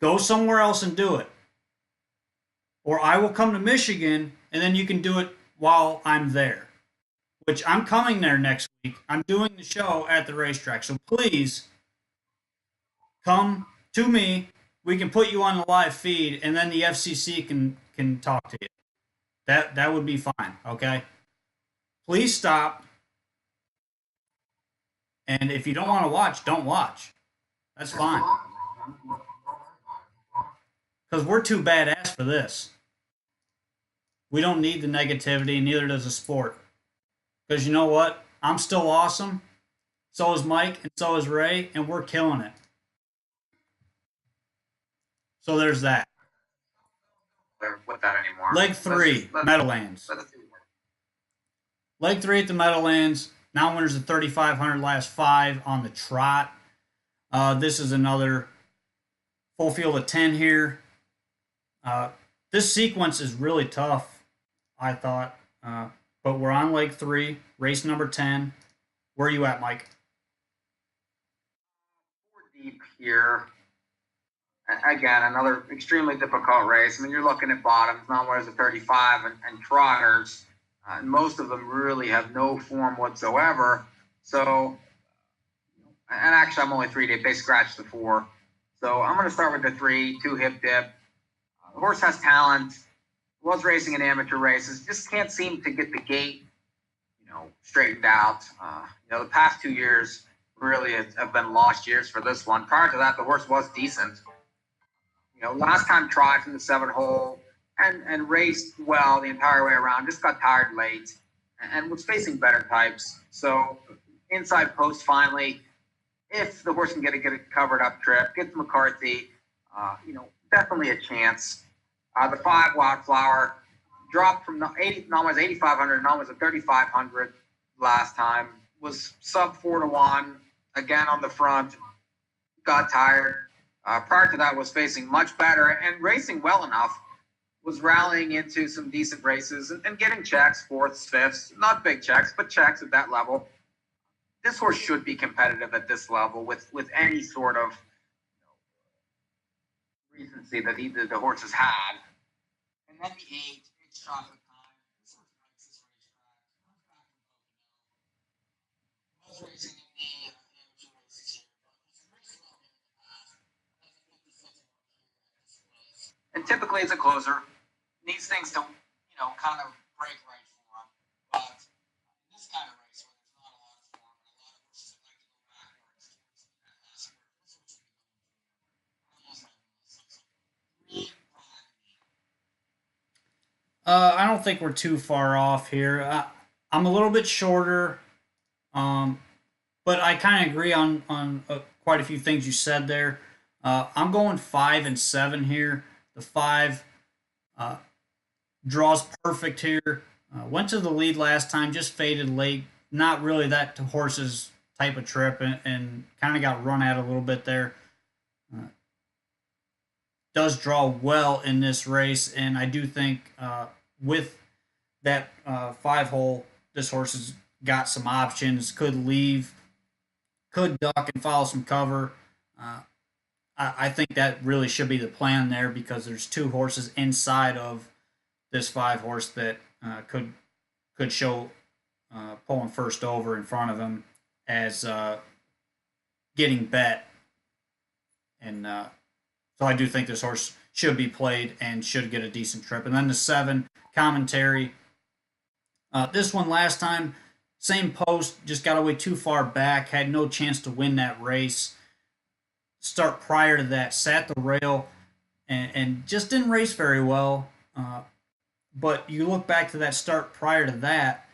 go somewhere else and do it. Or I will come to Michigan and then you can do it while I'm there. Which I'm coming there next week. I'm doing the show at the racetrack. So please come to me. We can put you on the live feed and then the FCC can talk to you. That would be fine, okay? Please stop. And if you don't want to watch, don't watch. That's fine. Because we're too badass for this. We don't need the negativity, neither does the sport. Because you know what? I'm still awesome. So is Mike, and so is Ray, and we're killing it. So there's that. With that anymore. Leg 3, Meadowlands. Leg 3 at the Meadowlands. Now winners of 3,500, last 5 on the trot. This is another full field of 10 here. This sequence is really tough, I thought. But we're on leg 3, race number 10. Where are you at, Mike? 4 deep here. Again, another extremely difficult race. I mean, you're looking at bottoms, non-winners of 35, and trotters. And most of them really have no form whatsoever. So, and actually, I'm only 3 deep. They scratched the 4. So I'm going to start with the 3, 2 hip dip. The horse has talent. Was racing in amateur races. Just can't seem to get the gate, straightened out. The past 2 years really have been lost years for this one. Prior to that, the horse was decent. Last time tried from the 7 hole and raced well the entire way around. Just got tired late and was facing better types. So inside post finally, if the horse can get a covered up trip, gets McCarthy, definitely a chance. The 5 Wildflower dropped from 80, was 8,500, was at 3,500 last time. Was sub 4-1 again on the front. Got tired. Prior to that, was facing much better and racing well enough. Was rallying into some decent races and getting checks, 4th, 5th, not big checks, but checks at that level. This horse should be competitive at this level with any sort of recency that either the horse has had. And then the 8, it's chocolate time. This horse likes this racetrack. Was racing in the amateur races here, but he's raced well here in the past. And typically, it's a closer. Needs things to, kind of break right for him. But in this kind of race where there's not a lot of form and a lot of horses that like to go backwards towards that last spurt, this horse should be going for him. 3, 5, 8. I don't think we're too far off here. I'm a little bit shorter, but I kind of agree on quite a few things you said there. I'm going 5 and 7 here. The 5 draws perfect here. Went to the lead last time, just faded late. Not really that horse's type of trip, and kind of got run at a little bit there. Does draw well in this race, and I do think with that 5 hole, this horse has got some options. Could leave, could duck and follow some cover. I think that really should be the plan there because there's 2 horses inside of this 5 horse that could show pulling first over in front of him as getting bet, and so I do think this horse should be played and should get a decent trip. And then the 7 commentary. This one last time, same post, just got away too far back, had no chance to win that race. Start prior to that, sat the rail, and just didn't race very well. But you look back to that start prior to that,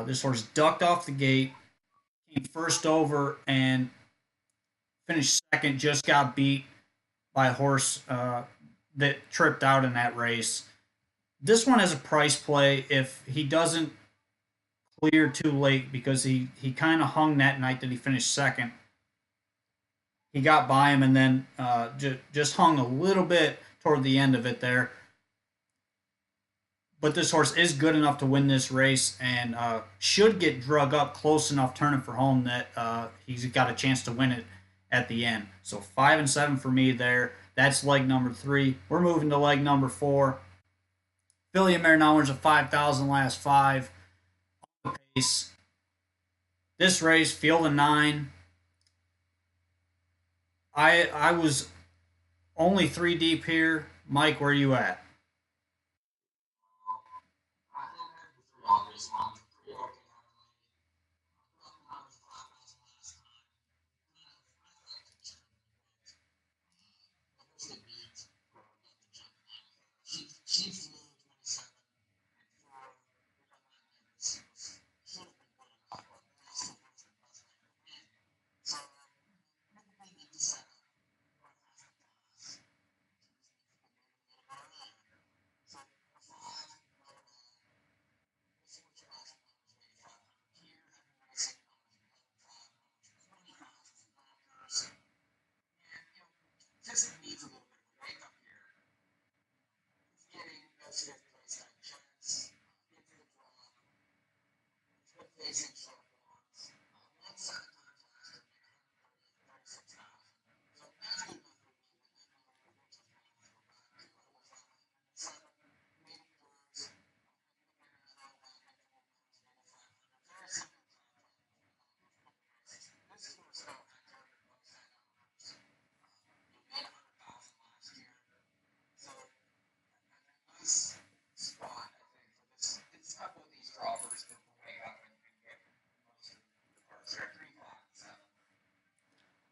this horse ducked off the gate, came first over, and finished second, just got beat by a horse that tripped out in that race. This one has a price play if he doesn't clear too late because he kind of hung that night that he finished second. He got by him and then just hung a little bit toward the end of it there. But this horse is good enough to win this race and should get drug up close enough turning for home that he's got a chance to win it at the end. So 5 and 7 for me there. That's leg number 3. We're moving to leg number 4. Philly Mare numbers of 5,000 last 5. On the pace. This race, field of 9. I was only 3 deep here. Mike, where are you at?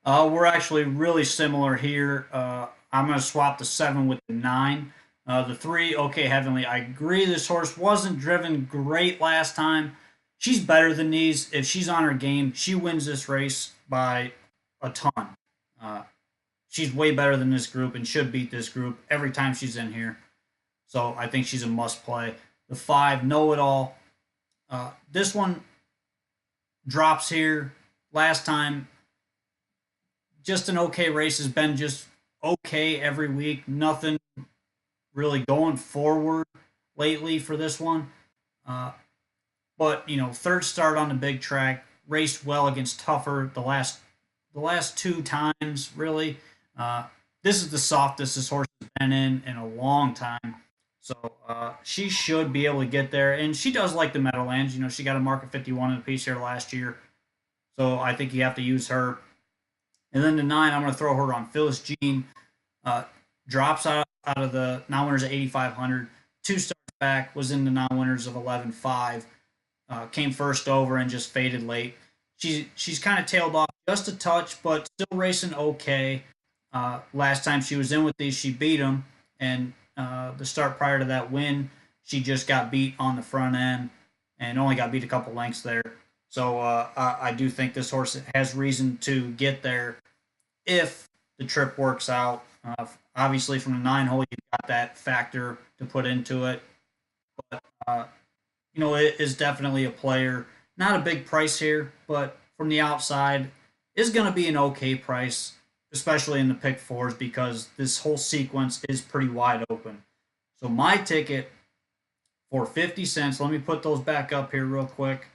We're actually really similar here. I'm going to swap the 7 with the 9. The 3, okay, Heavenly. I agree this horse wasn't driven great last time. She's better than these. If she's on her game, she wins this race by a ton. Uh, she's way better than this group and should beat this group every time she's in here. So I think she's a must play. The 5, Know It All. This one drops here. Last time, just an okay race, has been just okay every week. Nothing really going forward lately for this one. Uh, but third start on the big track, raced well against tougher the last two times really. Uh, this is the softest this horse has been in a long time. So she should be able to get there, and she does like the Meadowlands. She got a mark of 51 in the piece here last year, so I think you have to use her. And then the 9, I'm going to throw her on Phyllis Jean. Uh, Drops out of the non-winners at 8,500. Two starts back, was in the non-winners of 11.5. Came first over and just faded late. She's kind of tailed off just a touch, but still racing okay. Last time she was in with these, she beat them, and the start prior to that win, she just got beat on the front end and only got beat a couple lengths there. So I do think this horse has reason to get there if the trip works out. Obviously, from the 9 hole, you've got that factor to put into it. But, it is definitely a player. Not a big price here, but from the outside, is going to be an okay price, especially in the pick fours, because this whole sequence is pretty wide open. So, my ticket for 50 cents, let me put those back up here real quick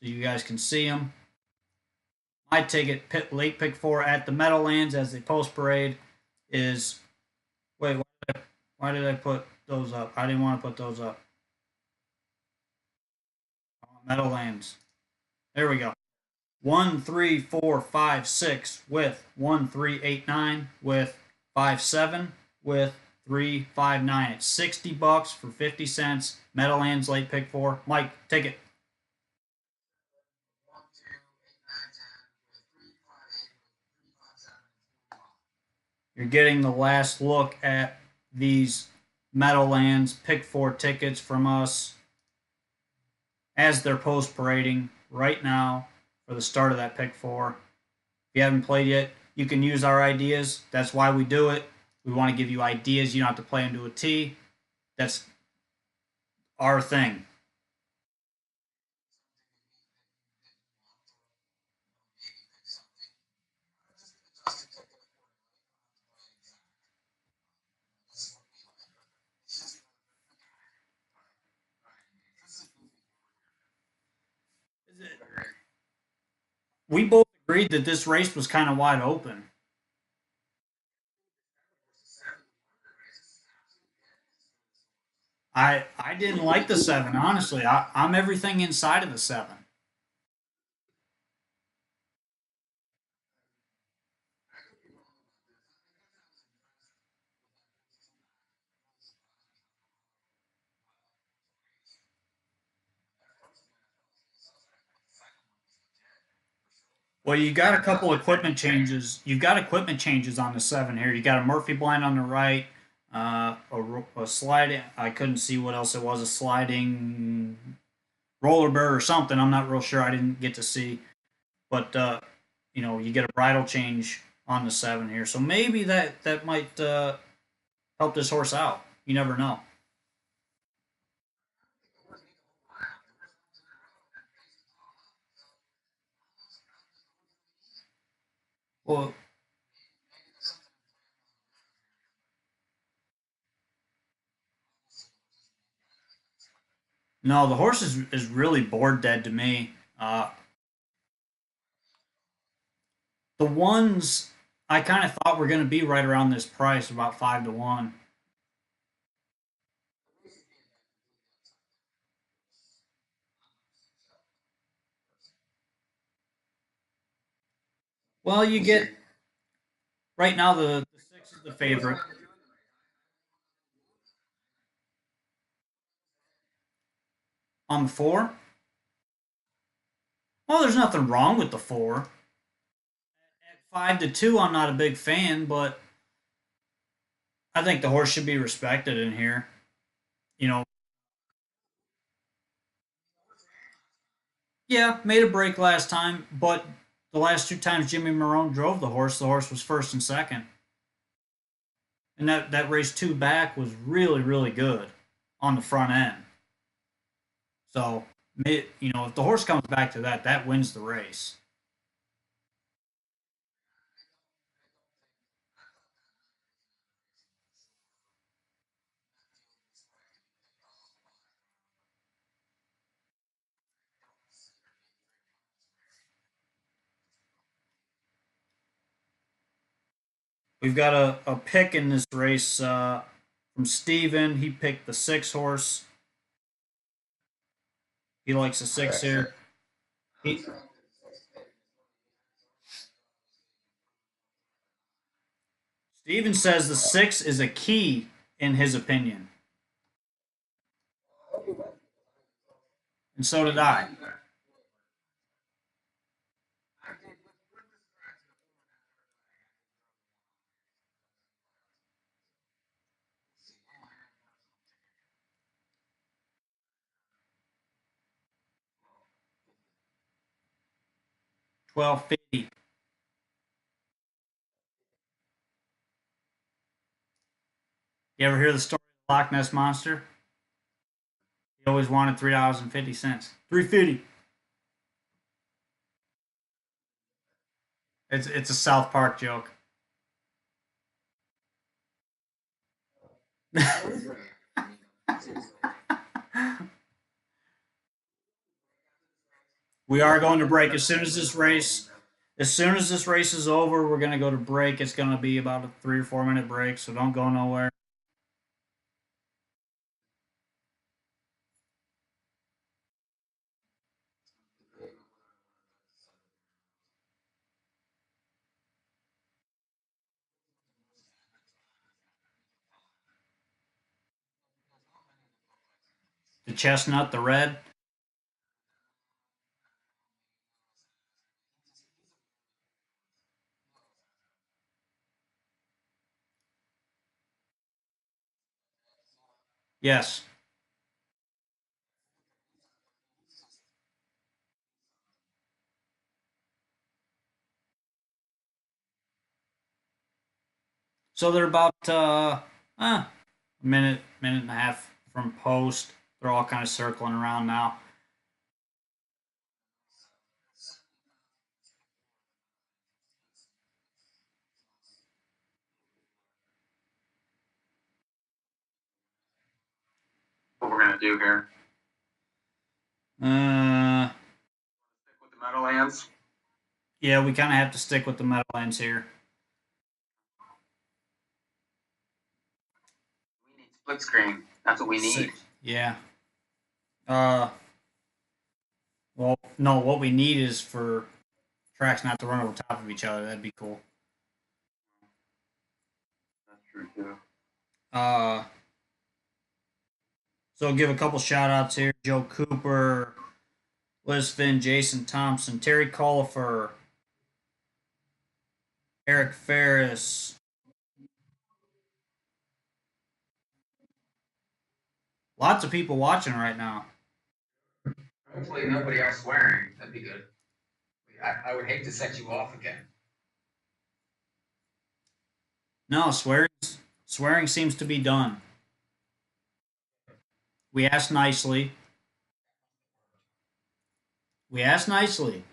so you guys can see them. My ticket, late pick four at the Meadowlands as they post parade is. Wait, why did I put those up? I didn't want to put those up. Meadowlands. There we go. 1, 3, 4, 5, 6 with 1, 3, 8, 9 with 5, 7 with 3, 5, 9. It's $60 for 50 cents. Meadowlands late pick four. Mike, take it. 1, 2, 8, 9, 10, with 3, 5, 8, with 3, 5, 7, and 4, 1. You're getting the last look at these Meadowlands pick four tickets from us as they're post parading right now for the start of that pick four. If you haven't played yet, you can use our ideas. That's why we do it. We want to give you ideas. You don't have to play them to a T. That's our thing. We both agreed that this race was kind of wide open. I didn't like the 7, honestly. I'm everything inside of the 7. Well, you got a couple equipment changes. You've got equipment changes on the 7 here. You got a Murphy blind on the right, a sliding. I couldn't see what else it was. A sliding roller bird or something. I'm not real sure. I didn't get to see, but you get a bridle change on the 7 here. So maybe that might help this horse out. You never know. Well, no, the horse is really bored dead to me. The ones I kind of thought were going to be right around this price, about 5 to 1. Well, you get right now the 6 is the favorite on the 4. Well, there's nothing wrong with the 4. 5-2, I'm not a big fan, but I think the horse should be respected in here. You know, yeah, made a break last time, but the last two times Jimmy Marone drove the horse was first and second, and that race two back was really really good on the front end. So, if the horse comes back to that, that wins the race. We've got a pick in this race from Steven. He picked the six horse. He likes the six here. He, Steven says the six is a key in his opinion, and so did I. 1250. You ever hear the story of the Loch Ness monster? He always wanted $3.50. 350. It's a South Park joke. We are going to break as soon as this race is over. We're going to go to break. It's going to be about a 3 or 4 minute break, so don't go nowhere. The chestnut, the red. Yes. So they're about a minute and a half from post. They're all kind of circling around now. What we're gonna do here? Uh, Stick with the Meadowlands. yeah, we kind of have to stick with the Meadowlands here. We need split screen. That's what we need. Yeah. Uh, well, no, what we need is for tracks not to run over top of each other. That'd be cool. That's true too. Uh, so I'll give a couple shout outs here. Joe Cooper, Liz Finn, Jason Thompson, Terry Colifer, Eric Ferris. Lots of people watching right now. Hopefully nobody else swearing. That'd be good. I would hate to set you off again. No, swearing seems to be done. We asked nicely. We asked nicely.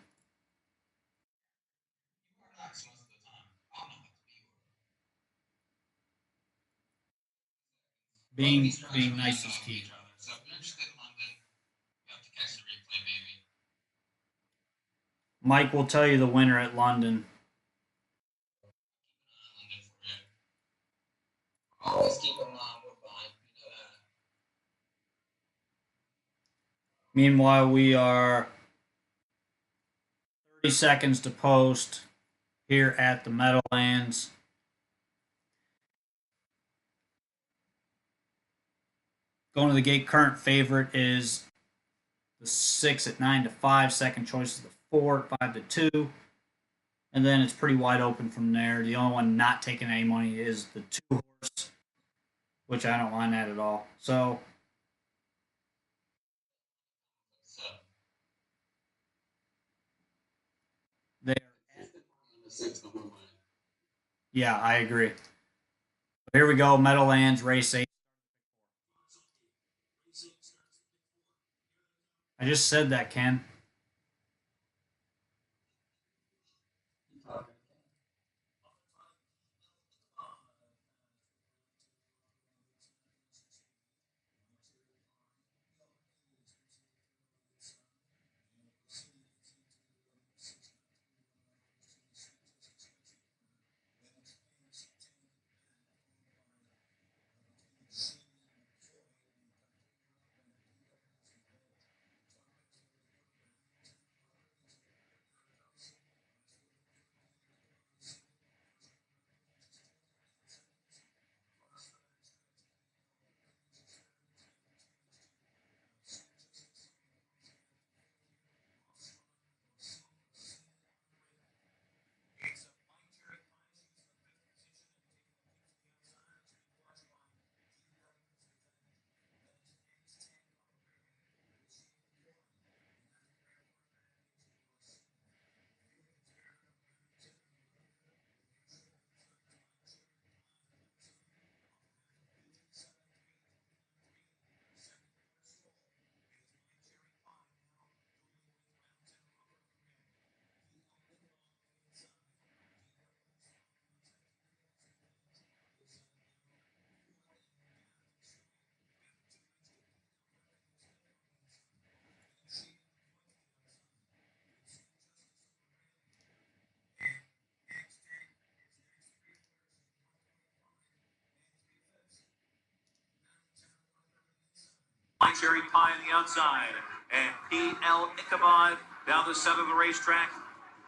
Being nice is key. So if you're interested in London, you have to catch the replay, maybe. Mike will tell you the winner at London. London for you. Always keep them on. We're fine. You know that. Meanwhile, we are 30 seconds to post here at the Meadowlands. Going to the gate, current favorite is the 6 at 9-5. Second choice is the 4 at 5-2. and then it's pretty wide open from there. The only one not taking any money is the 2 horse, which I don't mind that at all. So they yeah, I agree. Here we go, Meadowlands race 8. I just said that, Ken. Cherry Pie on the outside, and P.L. Ichabod down the center of the racetrack.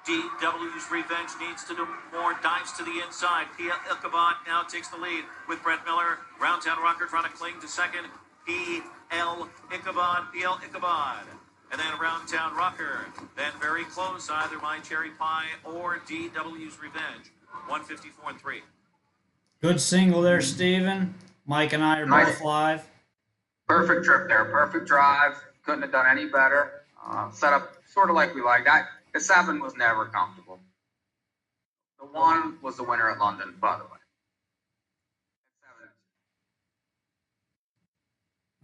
D.W.'s Revenge needs to do more, dives to the inside. P.L. Ichabod now takes the lead with Brett Miller. Roundtown Rocker trying to cling to second. P.L. Ichabod, P.L. Ichabod. And then Roundtown Rocker. Then very close, either My Cherry Pie or D.W.'s Revenge. 154 and 3. Good single there, Steven. Mike and I are both live. Perfect trip there. Perfect drive. Couldn't have done any better. Set up sort of like we liked. The 7 was never comfortable. The 1 was the winner at London, by the way.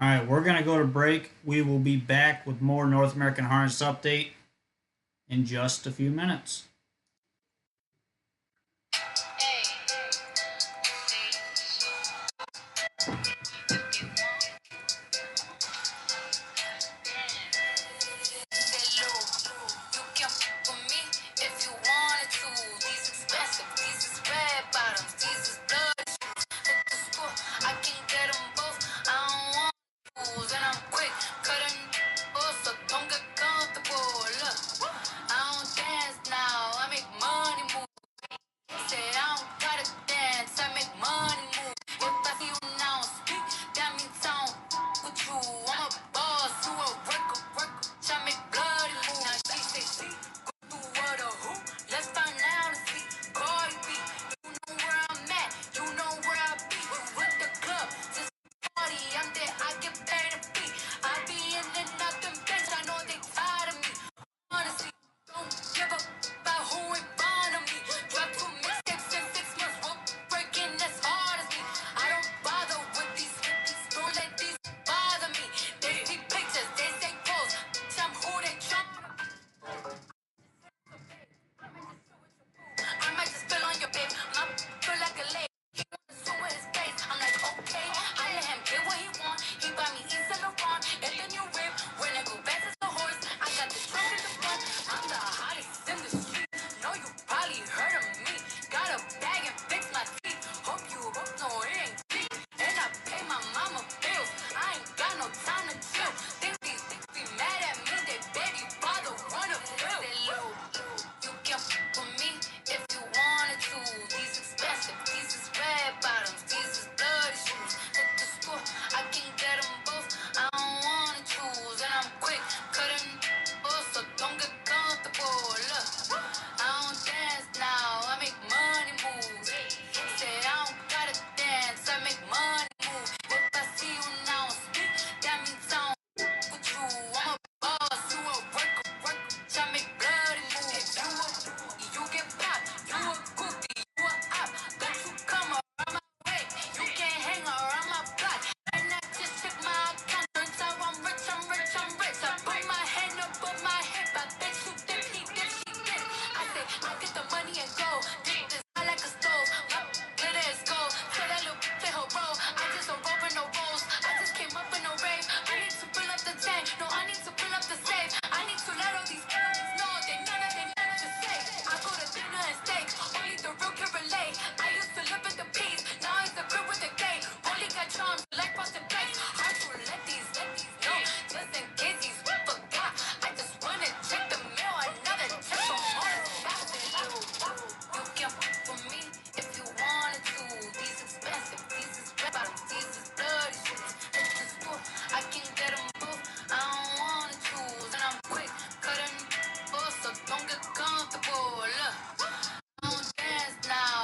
All right, we're going to go to break. We will be back with more North American Harness Update in just a few minutes. Don't get comfortable. Look, I don't dance now.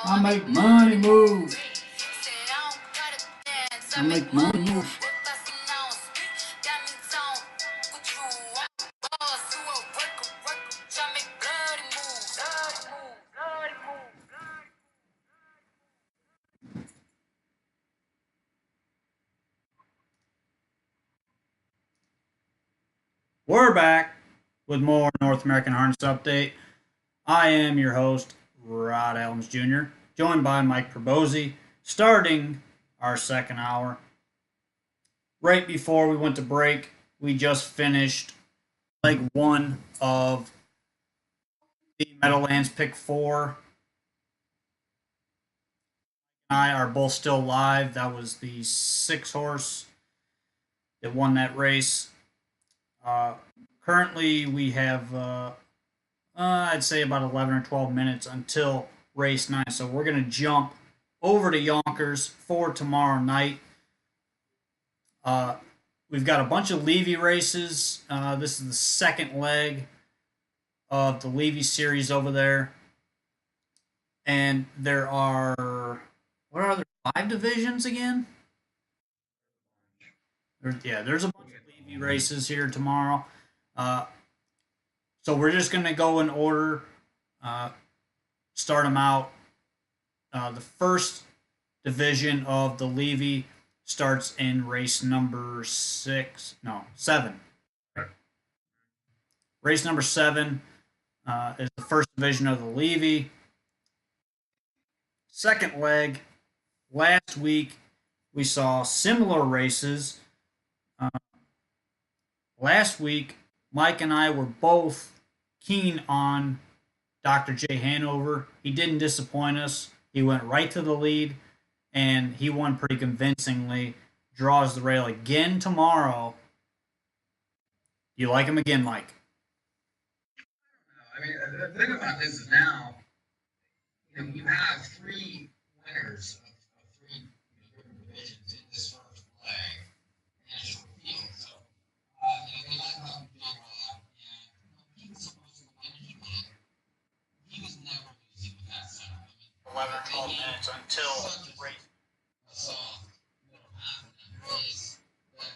I make money move. I make money move. We're back with more North American Harness Update. I am your host, Rod Allums Jr., joined by Mike Pribozie, starting our second hour. Right before we went to break, we just finished leg one of the Meadowlands Pick 4. I are both still live. That was the 6-horse that won that race. Currently, we have, I'd say, about 11 or 12 minutes until race 9. So we're going to jump over to Yonkers for tomorrow night. We've got a bunch of Levy races. This is the second leg of the Levy Series over there. And there are, what are there, 5 divisions again? There's a bunch of Levy races here tomorrow. So we're just going to go in order, start them out. The first division of the Levy starts in race number 7. Race number 7 is the first division of the Levy. Second leg, last week we saw similar races. Last week, Mike and I were both keen on Dr. J. Hanover. He didn't disappoint us. He went right to the lead, and he won pretty convincingly. Draws the rail again tomorrow. You like him again, Mike? I mean, the thing about this is now, you have 3 winners of 3 different divisions in this first leg in a short field. So, they let him big off, and he was supposed to win. He was never losing with that setup. 11 or 12 minutes until race. Soft middle half of that race, but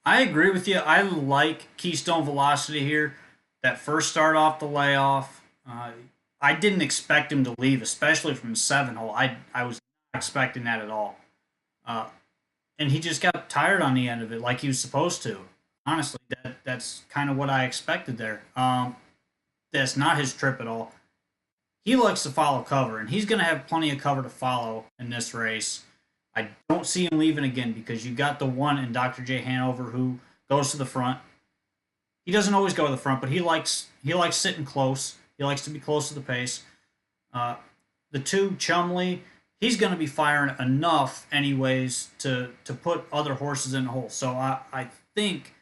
I agree with you. I like Keystone Velocity here. That first start off the layoff, I didn't expect him to leave, especially from 7-hole. I was not expecting that at all. And he just got tired on the end of it like he was supposed to. Honestly, that's kind of what I expected there. That's not his trip at all. He likes to follow cover, and he's going to have plenty of cover to follow in this race. I don't see him leaving again because you got the one in Dr. J. Hanover who goes to the front. He doesn't always go to the front, but he likes sitting close. He likes to be close to the pace. The 2, Chumley, he's going to be firing enough anyways to put other horses in the hole. So I think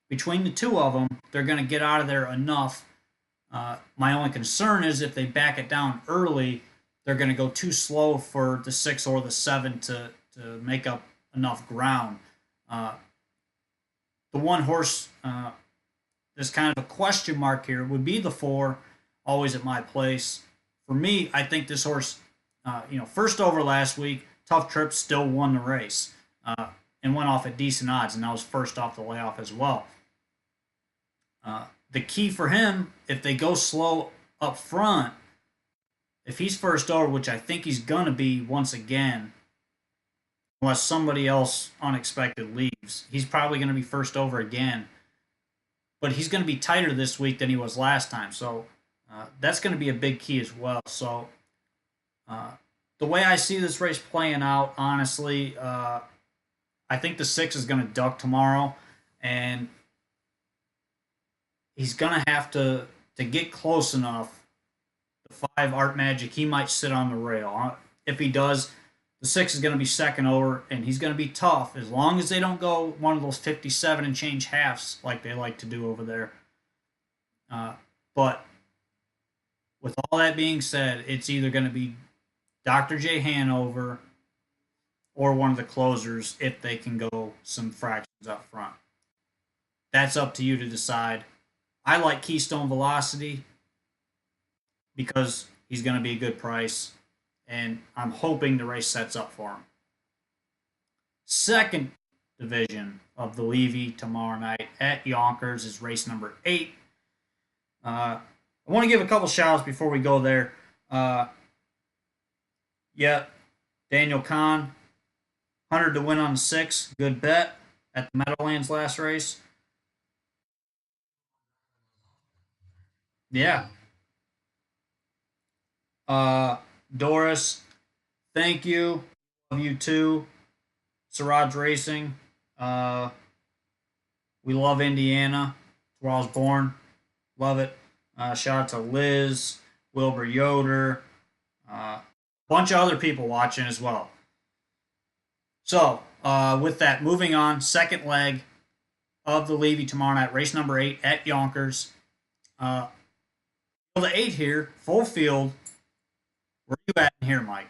between the 2 of them, they're going to get out of there enough. My only concern is if they back it down early, they're going to go too slow for the 6 or the 7 to make up enough ground. The one horse that's kind of a question mark here would be the 4, Always at My Place. For me, I think this horse, first over last week, Tough Trip still won the race and went off at decent odds, and that was first off the layoff as well. The key for him, if they go slow up front, if he's first over, which I think he's going to be once again, unless somebody else unexpected leaves, he's probably going to be first over again. But he's going to be tighter this week than he was last time. So that's going to be a big key as well. So the way I see this race playing out, honestly, I think the 6 is going to duck tomorrow. And he's going to have to get close enough. The 5, Art Magic, he might sit on the rail. If he does, the 6 is going to be second over, and he's going to be tough as long as they don't go one of those 57 and change halves like they like to do over there. But with all that being said, it's either going to be Dr. J. Hanover or one of the closers if they can go some fractions up front. That's up to you to decide. I like Keystone Velocity because he's going to be a good price, and I'm hoping the race sets up for him. Second division of the Levy tomorrow night at Yonkers is race number 8. I want to give a couple shout-outs before we go there. Daniel Kahn, 100 to win on the 6. Good bet at the Meadowlands last race. Yeah. Doris, thank you. Love you too. Siraj Racing. We love Indiana. It's where I was born. Love it. Shout out to Liz, Wilbur Yoder, a bunch of other people watching as well. So, with that, moving on, second leg of the Levy tomorrow night, race number 8 at Yonkers. The 8 here, full field. Where are you at in here, Mike?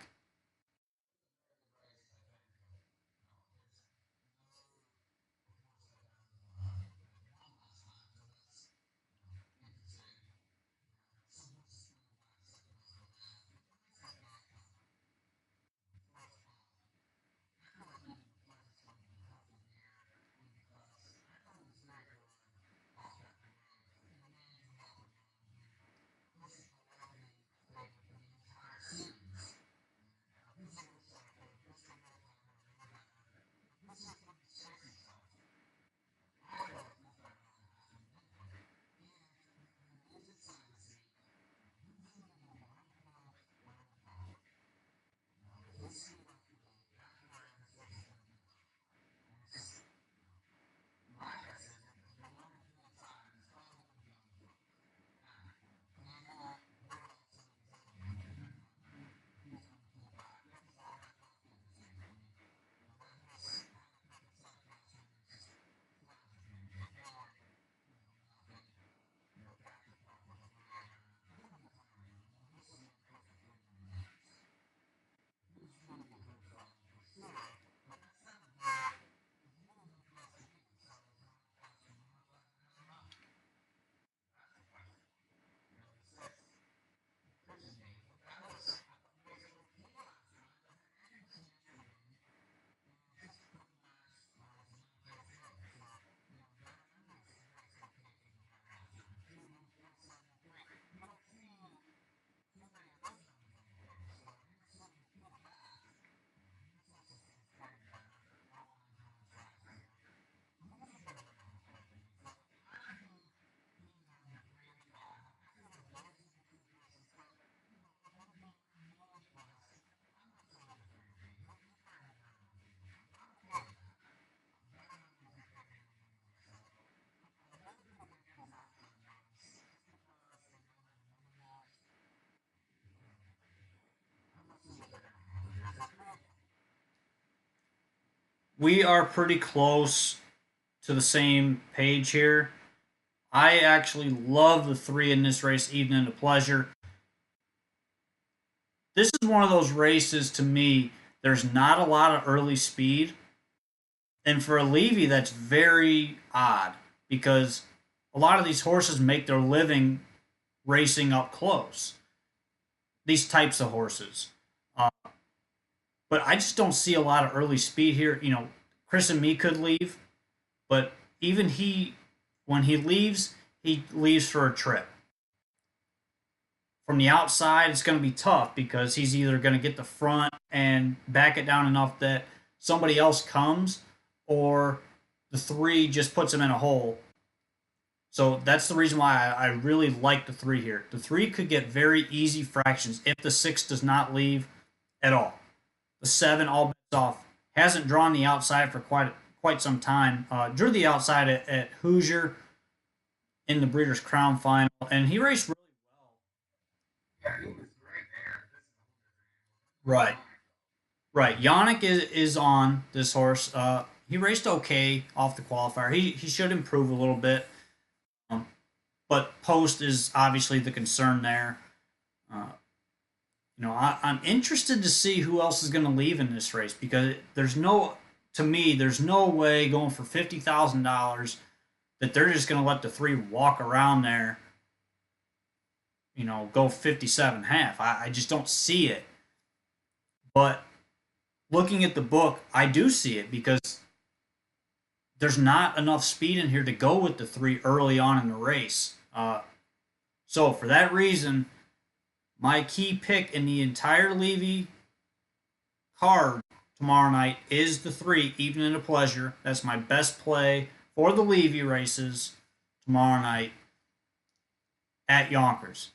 We are pretty close to the same page here. I actually love the 3 in this race, even into pleasure. this is one of those races to me. There's not a lot of early speed, and for a Levy, that's very odd because a lot of these horses make their living racing up close. These types of horses, uh, but I just don't see a lot of early speed here. Chris and me could leave, but even when he leaves for a trip. From the outside, it's going to be tough because he's either going to get the front and back it down enough that somebody else comes, or the three just puts him in a hole. So that's the reason why I really like the three here. The three could get very easy fractions if the six does not leave at all. The seven all bets off. Hasn't drawn the outside for quite some time. Drew the outside at Hoosier in the Breeders' Crown final, and he raced really well. Yeah, he was great there. Right, right. Yannick is on this horse. He raced okay off the qualifier. He should improve a little bit, um, but post is obviously the concern there. Uh, I'm interested to see who else is going to leave in this race because to me, there's no way going for $50,000 that they're just going to let the three walk around there. Go 57 half. I just don't see it. But looking at the book, I do see it because there's not enough speed in here to go with the three early on in the race. So for that reason, my key pick in the entire Levy card tomorrow night is the three, Even in a Pleasure. That's my best play for the Levy races tomorrow night at Yonkers.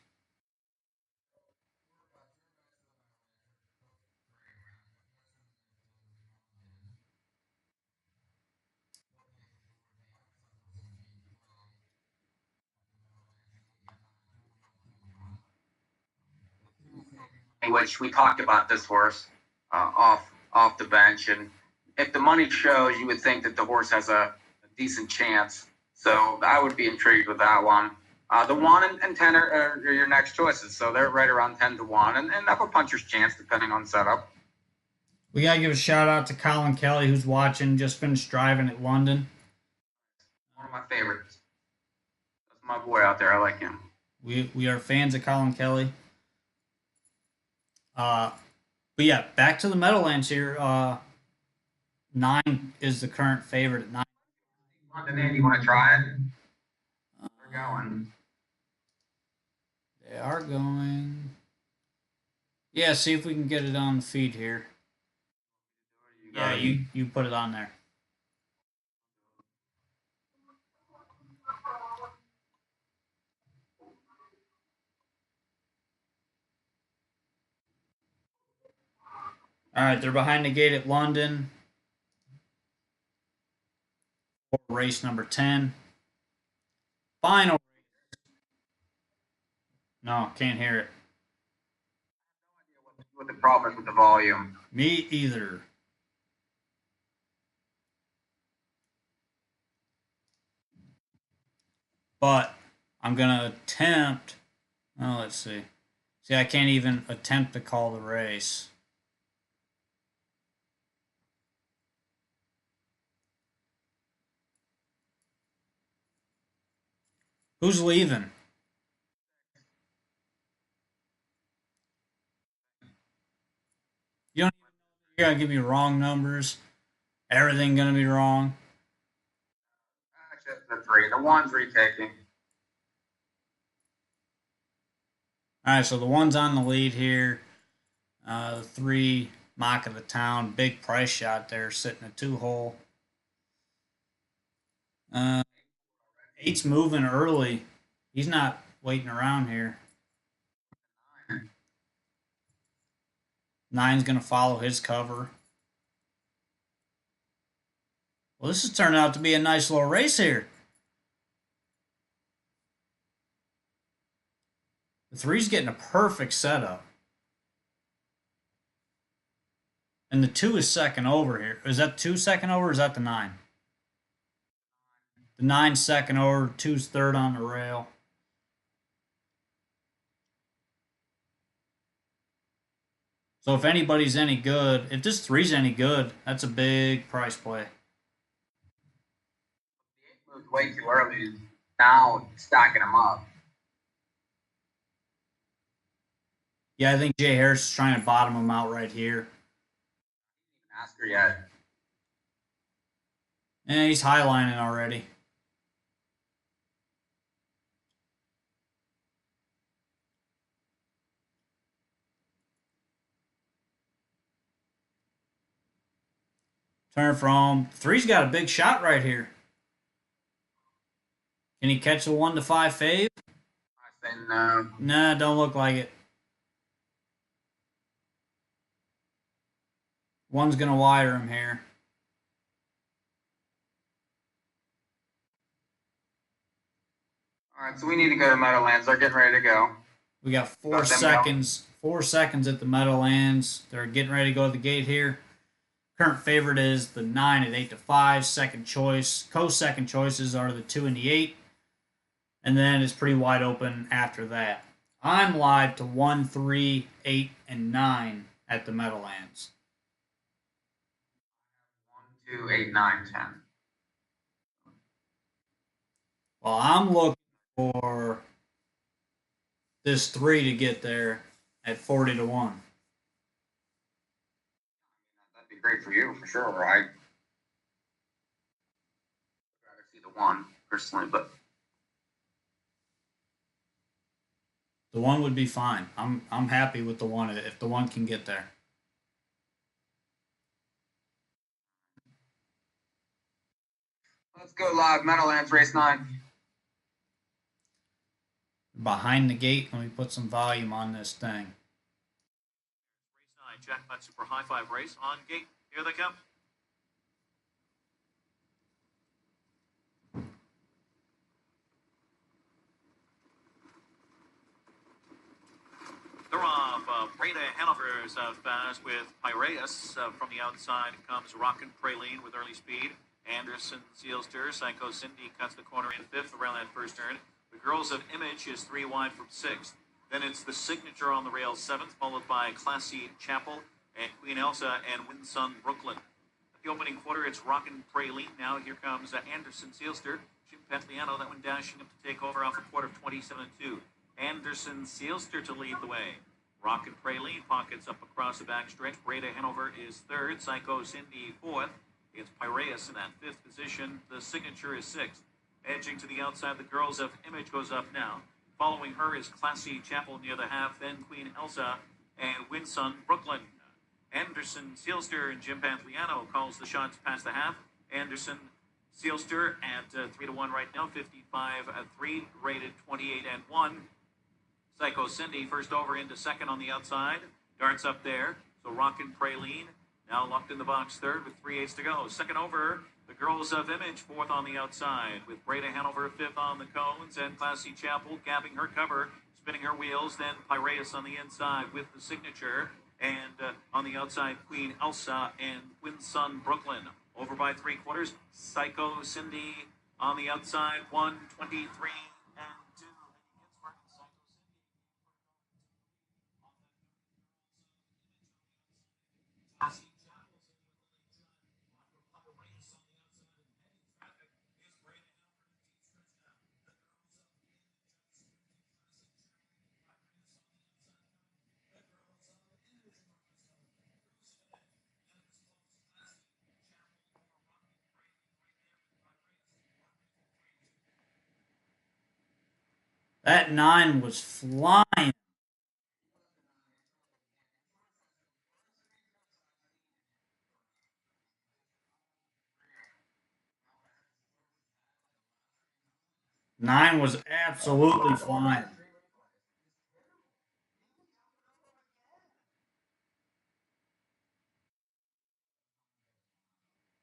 Which we talked about this horse off the bench, and if the money shows, you would think that the horse has a decent chance. So I would be intrigued with that one. The 1 and 10 are your next choices, so they're right around 10-1, and have a puncher's chance depending on setup. We gotta give a shout out to Colin Kelly who's watching. Just finished driving at London. One of my favorites. That's my boy out there. I like him. We are fans of Colin Kelly. But yeah, back to the Meadowlands here. 9 is the current favorite at 9. London, Andy, you want to try it? We're going. They are going. Yeah, see if we can get it on the feed here. Yeah, you put it on there. All right, they're behind the gate at London. Race number 10. Final. No, can't hear it. What the problem is with the volume? Me either. But I'm going to attempt. Oh, let's see. See, I can't even attempt to call the race. Who's leaving? You don't even know you're going to give me wrong numbers. Everything going to be wrong. Actually, the 3. The 1's retaking. All right, so the 1's on the lead here. The 3, Mock of the Town. Big price shot there, sitting a 2-hole. 8's moving early. He's not waiting around here. 9's going to follow his cover. Well, this has turned out to be a nice little race here. The 3's getting a perfect setup. And the 2 is second over here. Is that 2 second over or is that the 9? The 9's second over, 2's third on the rail. So if anybody's any good, if this three's any good, that's a big price play. The 8 moved way too early. Now stacking them up. Yeah, I think Jay Harris is trying to bottom him out right here. Ask her yet. And he's highlining already. Turn from three's got a big shot right here. Can he catch the 1 to 5 fave? I say no. Nah, don't look like it. One's gonna wire him here. All right, so we need to go to Meadowlands. They're getting ready to go. We got 4 seconds. 4 seconds at the Meadowlands. They're getting ready to go to the gate here. Current favorite is the 9 at 8 to 5. Second choice. Co-second choices are the 2 and the 8. And then it's pretty wide open after that. I'm live to 1, 3, 8, and 9 at the Meadowlands. 1, 2, 8, 9, 10. Well, I'm looking for this 3 to get there at 40 to 1. That'd be great for you, for sure. I'd rather see the 1, personally, but The 1 would be fine. I'm happy with the 1 if the 1 can get there. let's go live. Meadowlands race 9. Behind the gate, let me put some volume on this thing. Race 9, Jackpot Super High 5 race on gate. Here they come. They're off. Breda Hanover is out fast with Piraeus. From the outside comes Rockin' Praline with early speed. Anderson Sealster. Psycho Cindy cuts the corner in 5th around that first turn. The Girls of Image is 3 wide from 6th. Then it's the Signature on the rail 7th, followed by Classy Chapel and Queen Elsa and Winsun Brooklyn. At the opening quarter, it's Rockin' Praline. Now here comes Anderson Sealster. Jim Petriano, that one dashing up to take over off a quarter of 27-2. Anderson Sealster to lead the way. Rockin' Praline pockets up across the backstretch. Breda Hanover is 3rd. Psycho Cindy 4th. It's Piraeus in that 5th position. The Signature is 6th. Edging to the outside, the Girls of Image goes up now. Following her is Classy Chapel near the half, then Queen Elsa and Winsun Brooklyn. Anderson Sealster and Jim Panthliano calls the shots past the half. Anderson Sealster at 3 to 1 right now, 55-3, rated 28-1. Psycho Cindy first over into second on the outside. Darts up there. So Rockin' Praline now locked in the box 3rd with 3/8 to go. Second over, the Girls of Image 4th on the outside with Breda Hanover 5th on the cones and Classy Chapel gapping her cover, spinning her wheels. Then Piraeus on the inside with the Signature. And on the outside, Queen Elsa and Winsun Brooklyn. Over by 3/4, Psycho Cindy on the outside, 1:23 and 2. That 9 was flying. Nine was absolutely flying.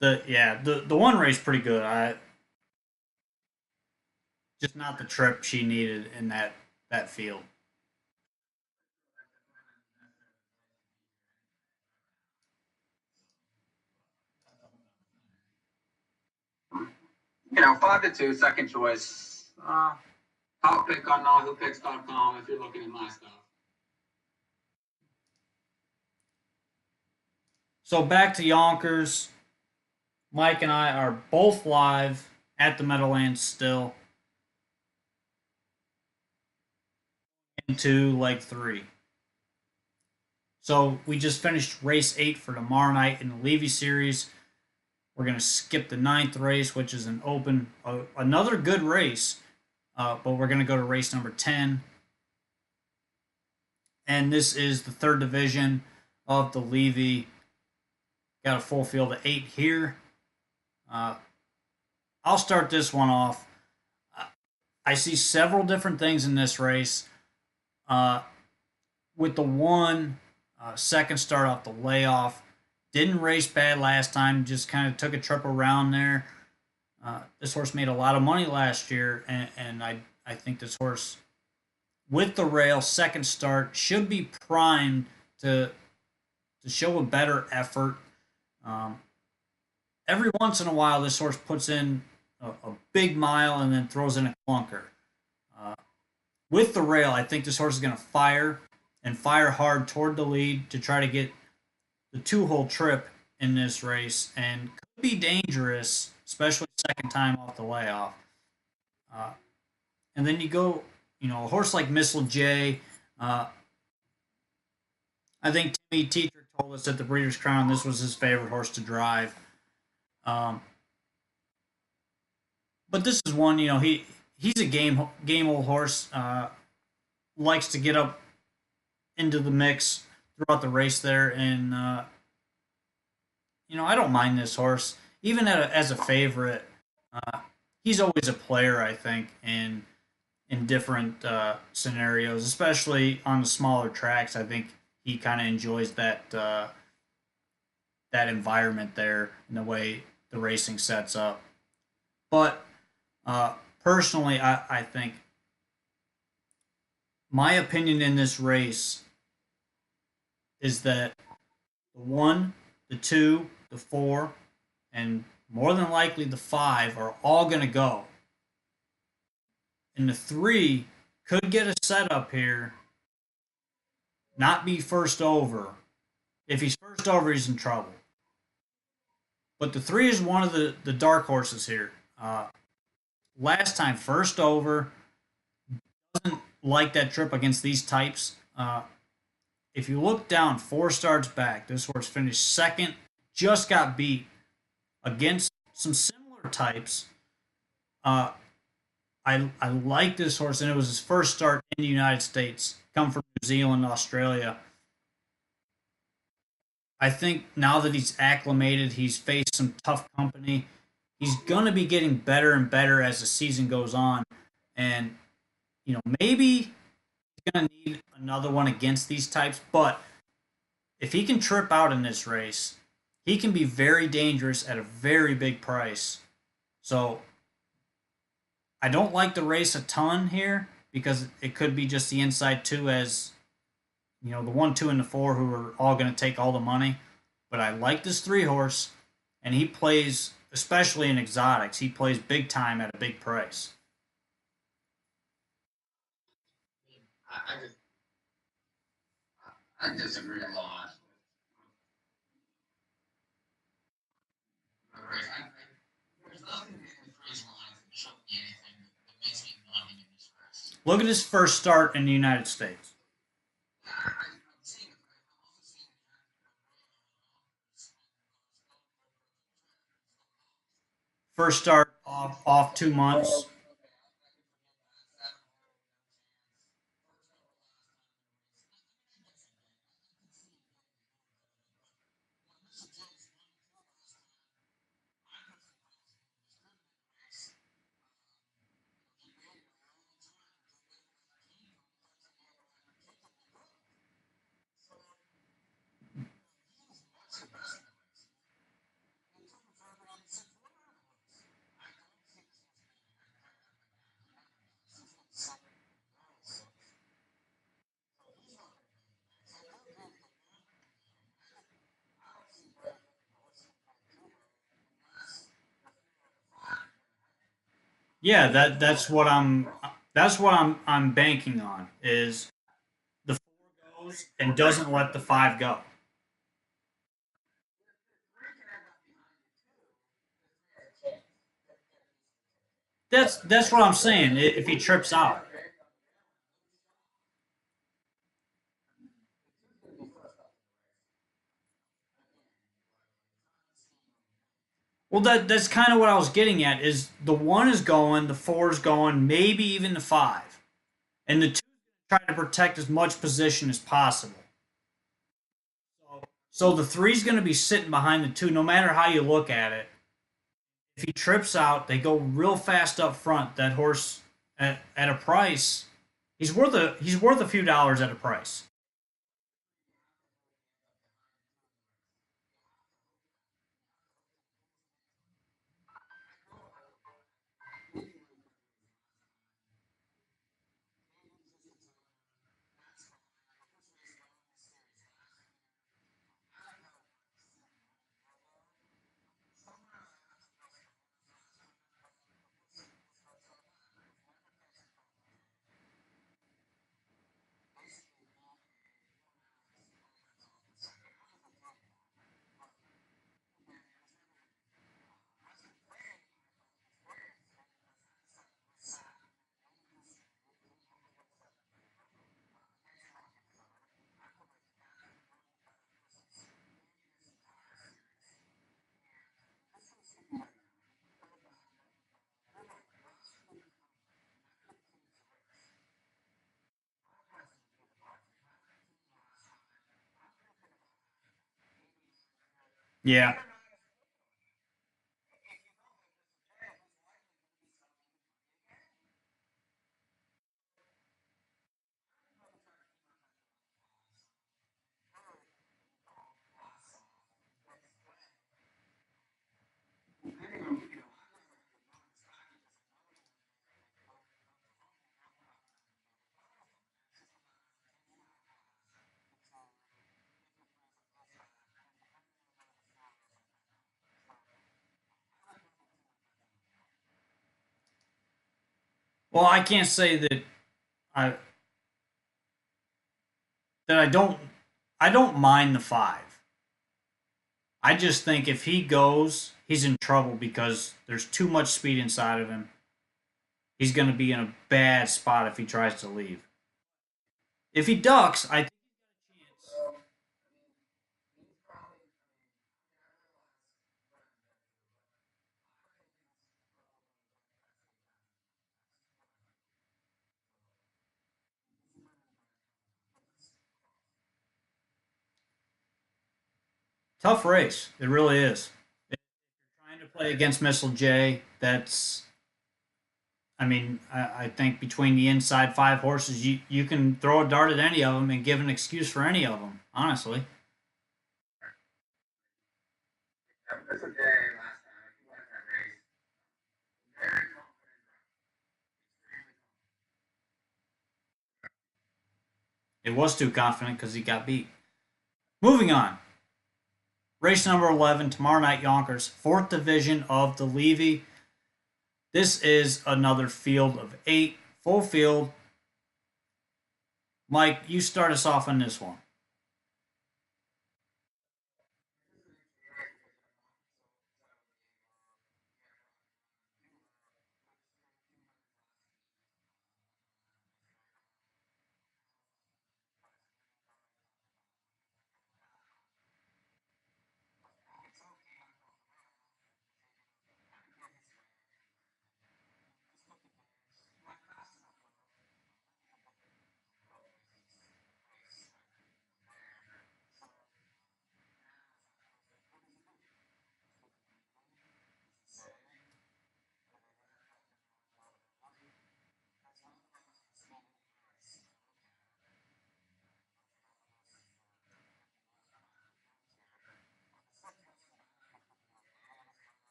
The 1 race pretty good. I just not the trip she needed in that field. You know, 5 to 2, second choice. Top pick on whopicks.com if you're looking at my stuff. So back to Yonkers. Mike and I are both live at the Meadowlands still into leg three. So we just finished race 8 for tomorrow night in the Levy Series. We're going to skip the 9th race, which is an open, another good race, but we're going to go to race number 10. And this is the 3rd division of the Levy. Got a full field of 8 here. I'll start this one off. I see several different things in this race. With the one second start off the layoff, didn't race bad last time, just kind of took a trip around there. This horse made a lot of money last year, and I think this horse, with the rail, second start, should be primed to show a better effort. Every once in a while, this horse puts in a big mile and then throws in a clunker. With the rail, I think this horse is going to fire and fire hard toward the lead to try to get the 2-hole trip in this race, and could be dangerous, especially second time off the layoff. And then you go, a horse like Missile J. I think Timmy Teacher told us at the Breeders' Crown this was his favorite horse to drive. But this is one, he's a game old horse. Likes to get up into the mix throughout the race there, and I don't mind this horse even as a favorite. He's always a player, I think, in different scenarios, especially on the smaller tracks. I think he kind of enjoys that that environment there and the way the racing sets up. But personally, I think my opinion in this race is that the 1, the 2, the 4, and more than likely the 5 are all going to go. And the 3 could get a setup here, not be first over. If he's first over, he's in trouble. But the 3 is one of the dark horses here. Last time, first over, doesn't like that trip against these types. If you look down 4 starts back, this horse finished second, just got beat against some similar types. I like this horse, and it was his first start in the United States, come from New Zealand, Australia. I think now that he's acclimated, he's faced some tough company. He's going to be getting better and better as the season goes on. And, maybe he's going to need another one against these types. But if he can trip out in this race, he can be very dangerous at a very big price. So I don't like the race a ton here because it could be just the inside 2 as the 1, 2, and the 4 who are all going to take all the money. But I like this 3 horse, and he plays, especially in exotics, he plays big time at a big price. I disagree a lot. There's nothing in the phrase lines that show me anything that makes me not in this race. Look at his first start in the United States. First start off 2 months. Yeah, that's what I'm banking on is the 4 goes and doesn't let the 5 go. That's what I'm saying. If he trips out, well, that's kind of what I was getting at. Is the one is going, the four is going, maybe even the five, and the two trying to protect as much position as possible. So the three's going to be sitting behind the two, no matter how you look at it. If he trips out, they go real fast up front. That horse at a price, he's worth a few dollars at a price. Yeah. Well, I can't say I that I don't mind the five. I just think if he goes, he's in trouble because there's too much speed inside of him. He's going to be in a bad spot if he tries to leave. If he ducks, I think tough race. It really is. If you're trying to play against Missile J, that's I mean, I think between the inside five horses, you can throw a dart at any of them and give an excuse for any of them. Honestly, Yeah, this was day last time. He won that race. Very confident. it was too confident because he got beat. Moving on, race number 11 tomorrow night, Yonkers, fourth division of the Levy. This is another field of eight, full field. Mike, you start us off on this one.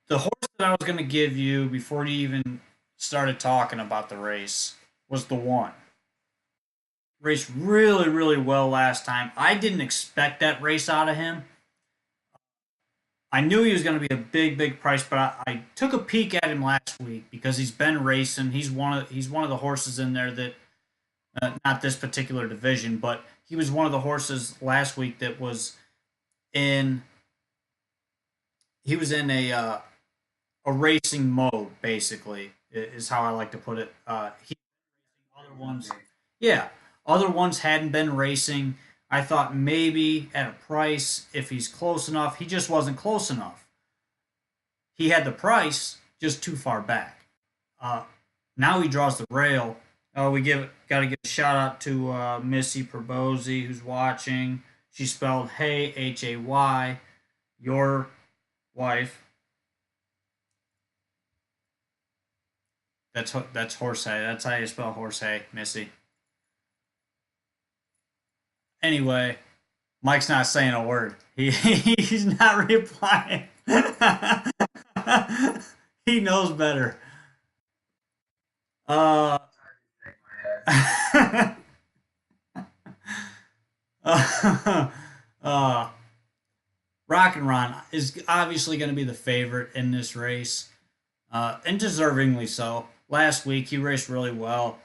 The horse that I was going to give you before you even started talking about the race was the one. Raced really, really well last time. I didn't expect that race out of him. I knew he was going to be a big, big price, but I took a peek at him last week because he's been racing. He's one of the horses in there that not this particular division, but he was one of the horses last week that was in he was in a racing mode basically is how I like to put it. Other ones, yeah, other ones hadn't been racing. I thought maybe at a price if he's close enough, he just wasn't close enough. He had the price just too far back. Uh, Now he draws the rail. Oh, we got to give a shout out to Missy Pribozie who's watching. She spelled Hay Hay, your wife. That's horse hay. That's how you spell horse hay, Missy. Anyway, Mike's not saying a word. He's not replying. He knows better. Uh, uh, Rock and Ron is obviously going to be the favorite in this race, and deservingly so. Last week he raced really well,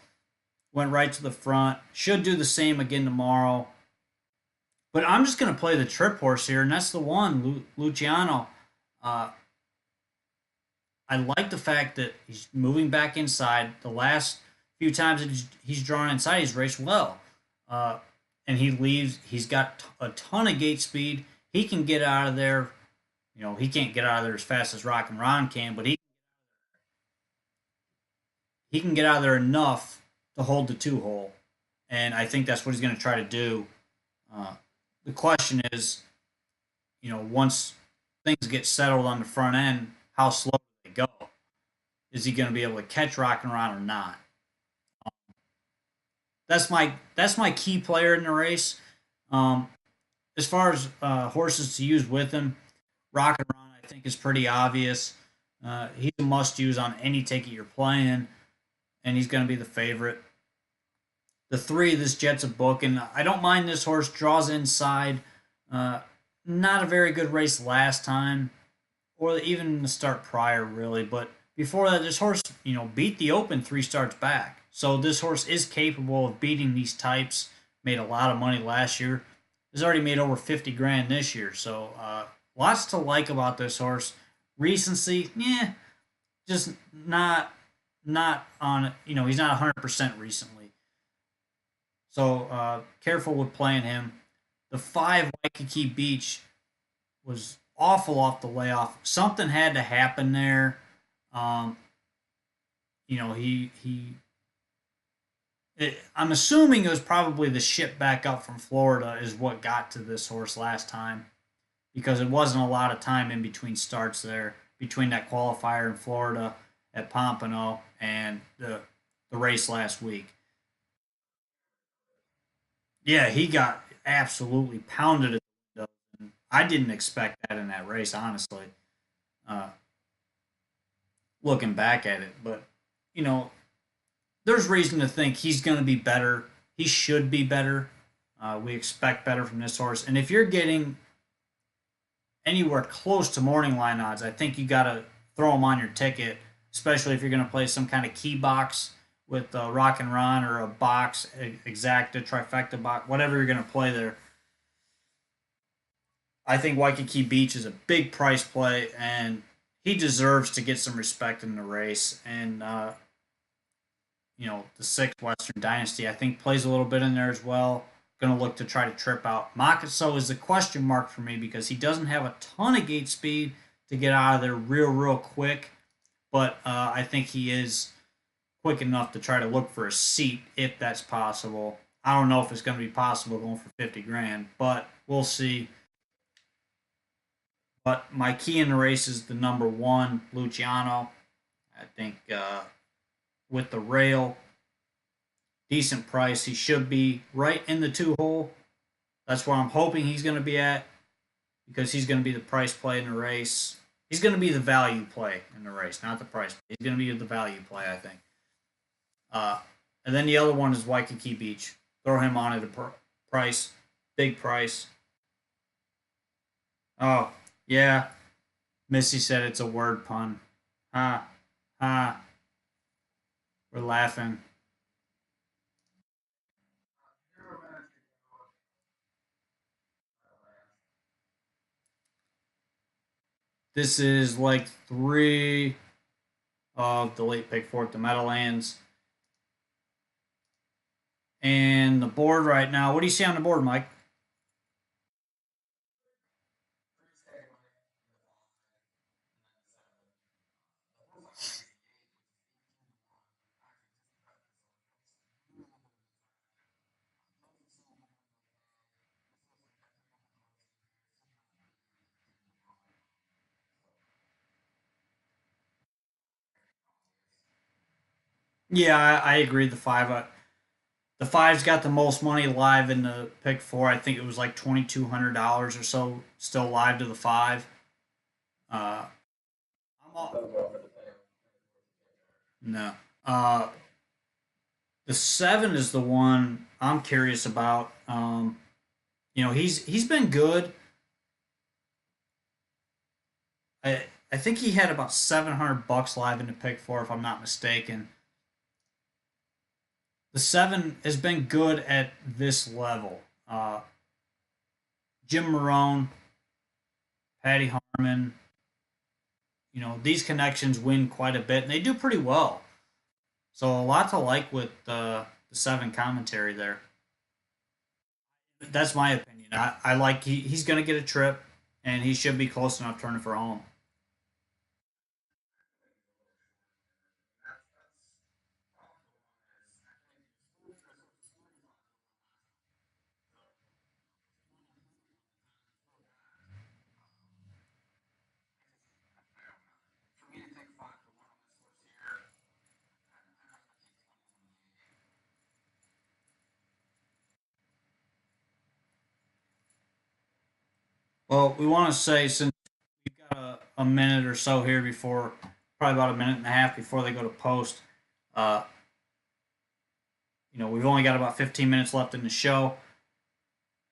went right to the front. Should do the same again tomorrow. But I'm just going to play the trip horse here, and that's the one, Luciano. Uh, I like the fact that he's moving back inside. The last few times that he's drawn inside, he's raced well. Uh, and he leaves. He's got a ton of gate speed. He can get out of there. You know, he can't get out of there as fast as Rock and Ron can, but he can get out of there enough to hold the two hole. And I think that's what he's going to try to do. Uh, the question is, once things get settled on the front end, how slow do they go? Is he going to be able to catch Rock and Ron or not? That's my key player in the race. Um, as far as horses to use with him, Rock and Ron I think is pretty obvious. He's a must use on any ticket you're playing, and he's going to be the favorite. The three, this Jet's a book, and I don't mind this horse. Draws inside. Not a very good race last time, or even the start prior, really. But before that, this horse, beat the Open 3 starts back. So this horse is capable of beating these types. Made a lot of money last year. Has already made over 50 grand this year. So lots to like about this horse. Recency, yeah, just not on. He's not 100% recently. So careful with playing him. The 5 Waikiki Beach was awful off the layoff. Something had to happen there. Um, I'm assuming it was probably the ship back up from Florida is what got to this horse last time, because it wasn't a lot of time in between starts there, between that qualifier in Florida at Pompano and the race last week. Yeah, he got absolutely pounded at the window. I didn't expect that in that race, honestly. Uh, Looking back at it, but you know, there's reason to think he's going to be better. He should be better. We expect better from this horse, and if you're getting anywhere close to morning line odds, I think you got to throw him on your ticket, especially if you're going to play some kind of key box with Rock and Ron or a box, exacta, trifecta box, whatever you're going to play there. I think Waikiki Beach is a big price play, and he deserves to get some respect in the race. And the sixth Western Dynasty, I think, plays a little bit in there as well. Going to look to try to trip out. Makaso is a question mark for me because he doesn't have a ton of gate speed to get out of there real quick, but I think he is quick enough to try to look for a seat if that's possible. I don't know if it's going to be possible going for 50 grand, but we'll see. But my key in the race is the number one, Luciano. I think with the rail, decent price. He should be right in the 2 hole. That's where I'm hoping he's going to be at, because he's going to be the price play in the race. He's going to be the value play in the race, not the price. He's going to be the value play, I think. Uh, and then the other one is Waikiki Beach. Throw him on at a price, big price. Oh, yeah. Missy said it's a word pun. Ha, ha. We're laughing. This is like three of the late pick four at the Meadowlands. And the board right now, what do you see on the board, Mike? Yeah, I agree. The five's got the most money live in the pick four. I think it was like $2,200 or so still live to the five. Uh, I'm all, no. The seven is the one I'm curious about. He's been good. I think he had about $700 live in the pick four, if I'm not mistaken. The seven has been good at this level. Jim Marone, Patty Harmon, these connections win quite a bit, and they do pretty well. So a lot to like with the seven commentary there. That's my opinion. I like he's going to get a trip, and he should be close enough turning for home. For me to take 5 to 1 on this horse here, I'm not going to take 20 on the 8. Well, we want to say since we've got a minute or so here before, probably about a minute and a half before they go to post. Uh, we've only got about 15 minutes left in the show.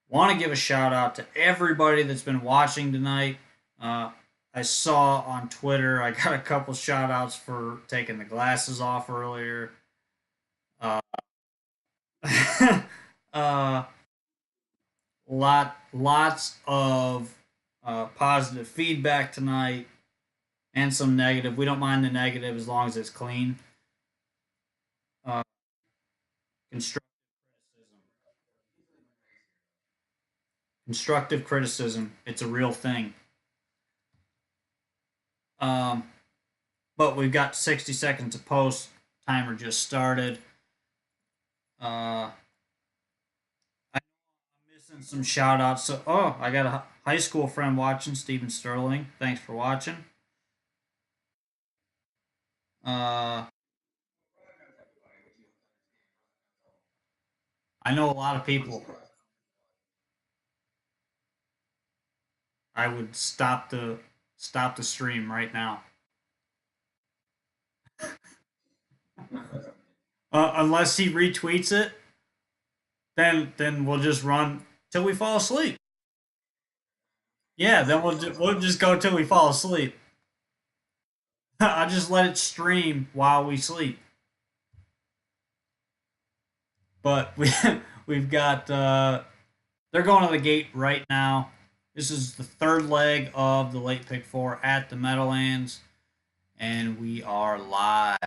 Want to give a shout out to everybody that's been watching tonight. I saw on Twitter, I got a couple shout outs for taking the glasses off earlier. Uh, uh, lots of positive feedback tonight and some negative. We don't mind the negative as long as it's clean. Uh, constructive criticism. Constructive criticism. It's a real thing. Um, but we've got 60 seconds to post. Timer just started. I'm missing some shout outs. So, I got a high school friend watching, Stephen Sterling. Thanks for watching. Uh, I know a lot of people. I would stop the stream right now. Unless he retweets it, then we'll just run till we fall asleep. Yeah, then we'll just go till we fall asleep. I'll just let it stream while we sleep. But we've got they're going to the gate right now. This is the third leg of the late pick four at the Meadowlands, and we are live.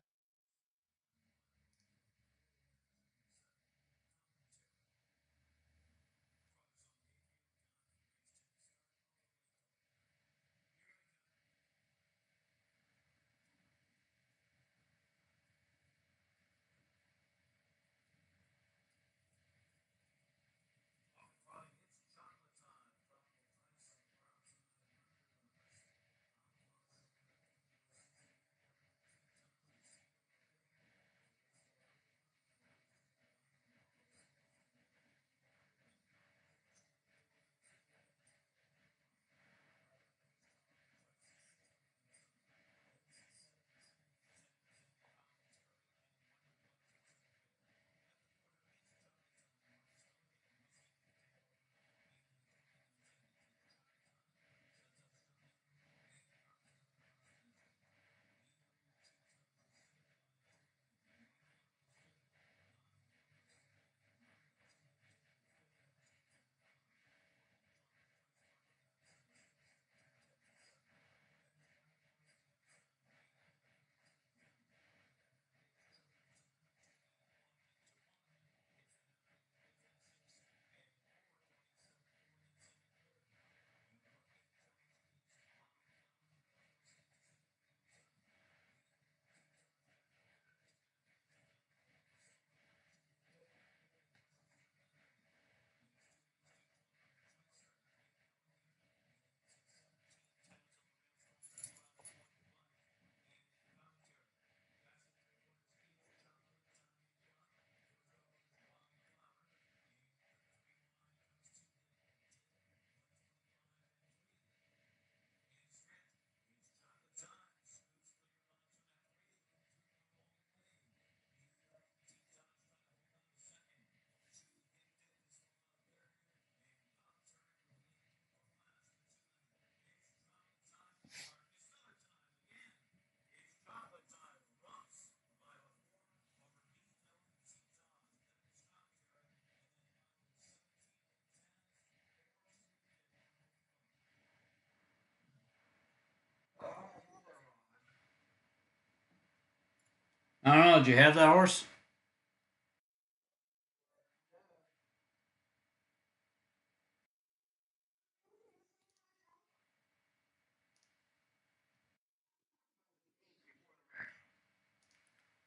I don't know. Did you have that horse?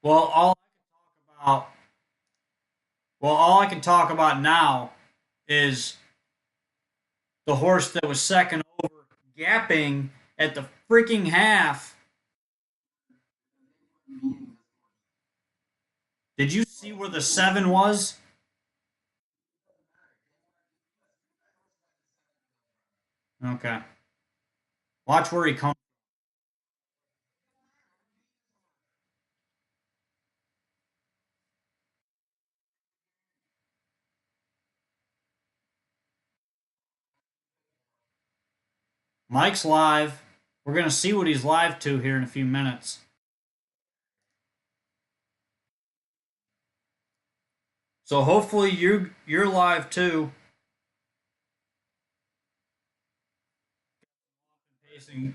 Well, about all I can talk about now is the horse that was second over, gapping at the freaking half. Did you see where the 7 was? Okay. Watch where he comes. Mike's live. We're going to see what he's live to here in a few minutes. So hopefully you're live too. Pacing.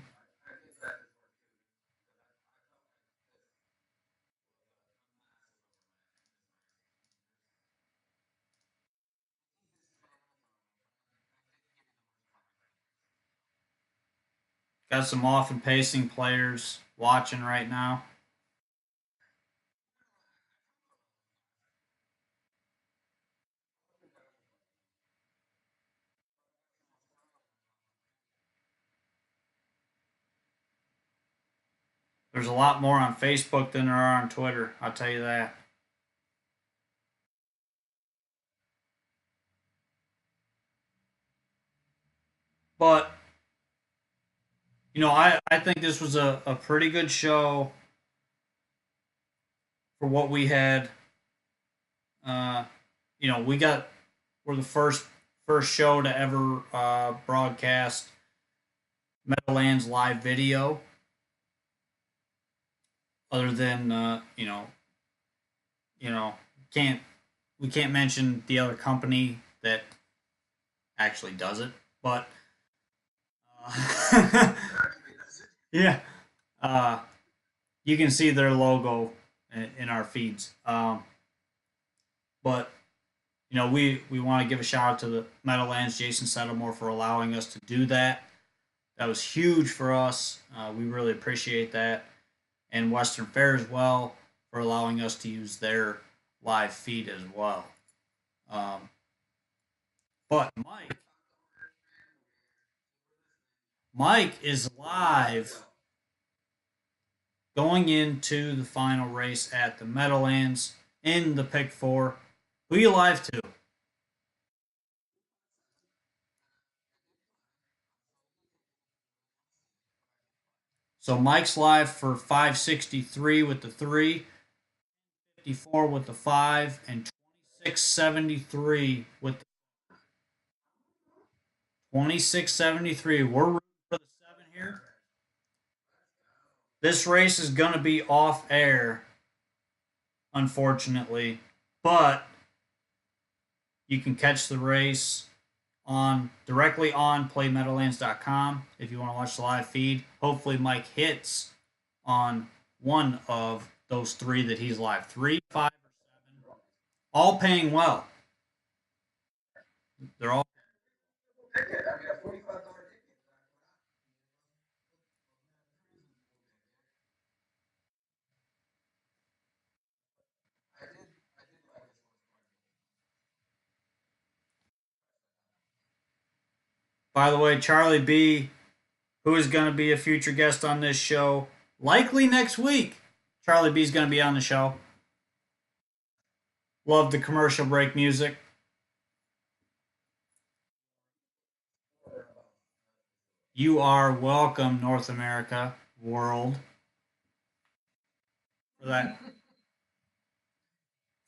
Got some off and pacing players watching right now. There's a lot more on Facebook than there are on Twitter. I'll tell you that. But I think this was a pretty good show for what we had. Uh, we're the first show to ever broadcast Meadowlands live video, other than you know can't we can't mention the other company that actually does it, but yeah, uh, you can see their logo in our feeds. But we want to give a shout out to the Meadowlands, Jason Settlemore, for allowing us to do that. That was huge for us. We really appreciate that, and Western Fair as well for allowing us to use their live feed as well. Um, but Mike is live going into the final race at the Meadowlands in the pick four. Who you live to? So Mike's live for 563 with the 3, 54 with the 5, and 2673 with the 2673. We're rooting for the 7 here. This race is going to be off air, unfortunately, but you can catch the race on directly on playmeadowlands.com if you want to watch the live feed. Hopefully Mike hits on one of those 3 that he's live. 3, 5, or 7. All paying well. They're all. By the way, Charlie B, who is going to be a future guest on this show, likely next week. Charlie B is going to be on the show. Love the commercial break music. You are welcome, North America, world,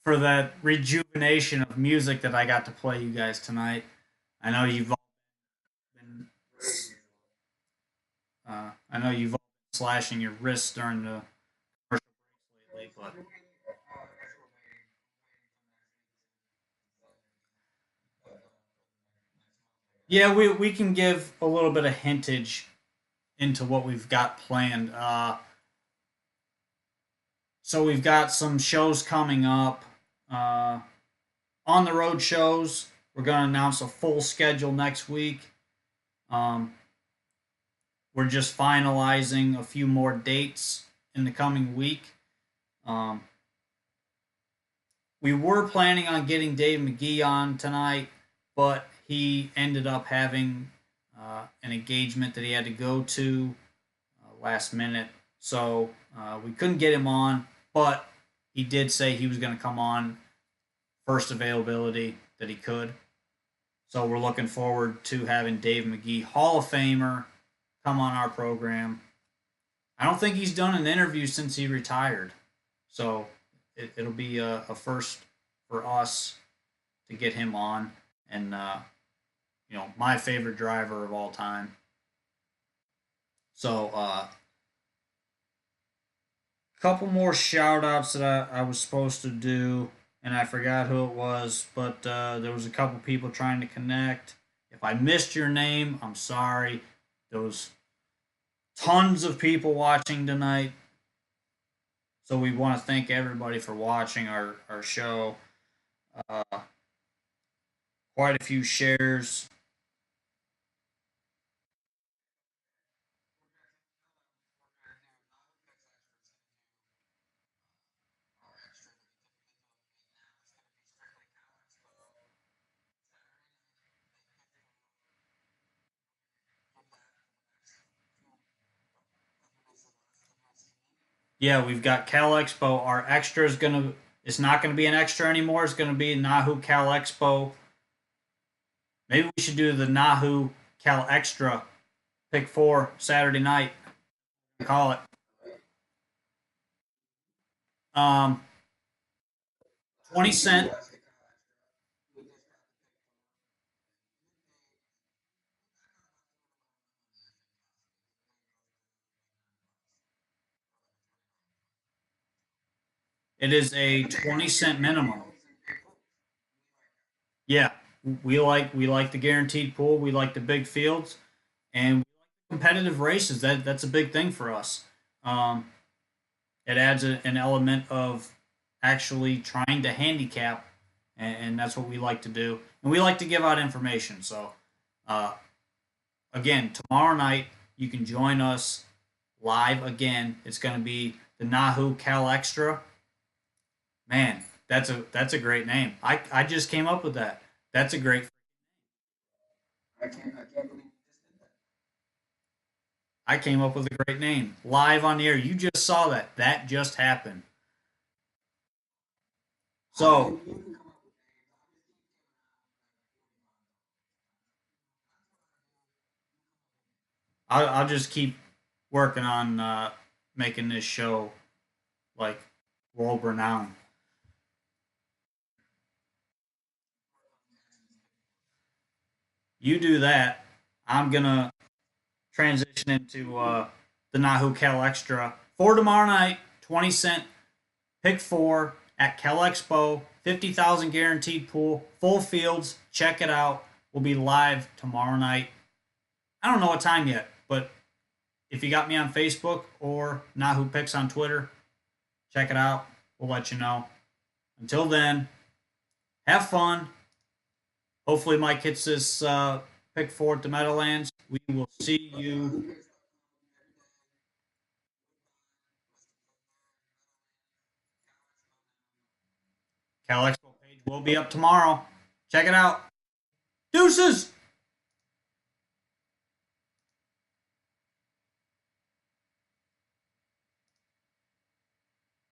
for that rejuvenation of music that I got to play you guys tonight. I know you've all been I know you've all been slashing your wrists during the commercial breaks lately, but yeah, we can give a little bit of hintage into what we've got planned. So we've got some shows coming up. Uh, on the road shows, we're going to announce a full schedule next week. Um, we're just finalizing a few more dates in the coming week. Um, we were planning on getting Dave McGee on tonight, but he ended up having an engagement that he had to go to last minute. So we couldn't get him on, but he did say he was going to come on first availability that he could. So we're looking forward to having Dave McGee, Hall of Famer, come on our program. I don't think he's done an interview since he retired. So it'll be a first for us to get him on. And, my favorite driver of all time. So, couple more shout outs that I was supposed to do, and I forgot who it was, but there was a couple people trying to connect. If I missed your name, I'm sorry. There was tons of people watching tonight. So we want to thank everybody for watching our show. Uh, quite a few shares. Yeah, we've got Cal Expo. Our extra is gonna. It's not gonna be an extra anymore. It's gonna be Nahu Cal Expo. Maybe we should do the Nahu Cal Extra Pick 4 Saturday night. Call it. Um, 20 cent. It is a 20 cent minimum. Yeah, we like the guaranteed pool. We like the big fields, and we like competitive races. That's a big thing for us. Um, it adds an element of actually trying to handicap, and that's what we like to do. And we like to give out information. So, uh, again, tomorrow night you can join us live again. It's going to be the Nahu Cal Extra. Man, that's a great name. I just came up with that. That's a great. I came up with a great name live on the air. You just saw that. That just happened. So I'll just keep working on making this show like world renowned. You do that. I'm gonna transition into the Nahu Cal Extra for tomorrow night. 20 cent pick 4 at Cal Expo. 50,000 guaranteed pool, full fields. Check it out. We'll be live tomorrow night. I don't know what time yet, but if you got me on Facebook or Nahu Picks on Twitter, check it out. We'll let you know. Until then, have fun. Hopefully, Mike hits this pick 4 at the Meadowlands. We will see you. Cal Expo page will be up tomorrow. Check it out. Deuces!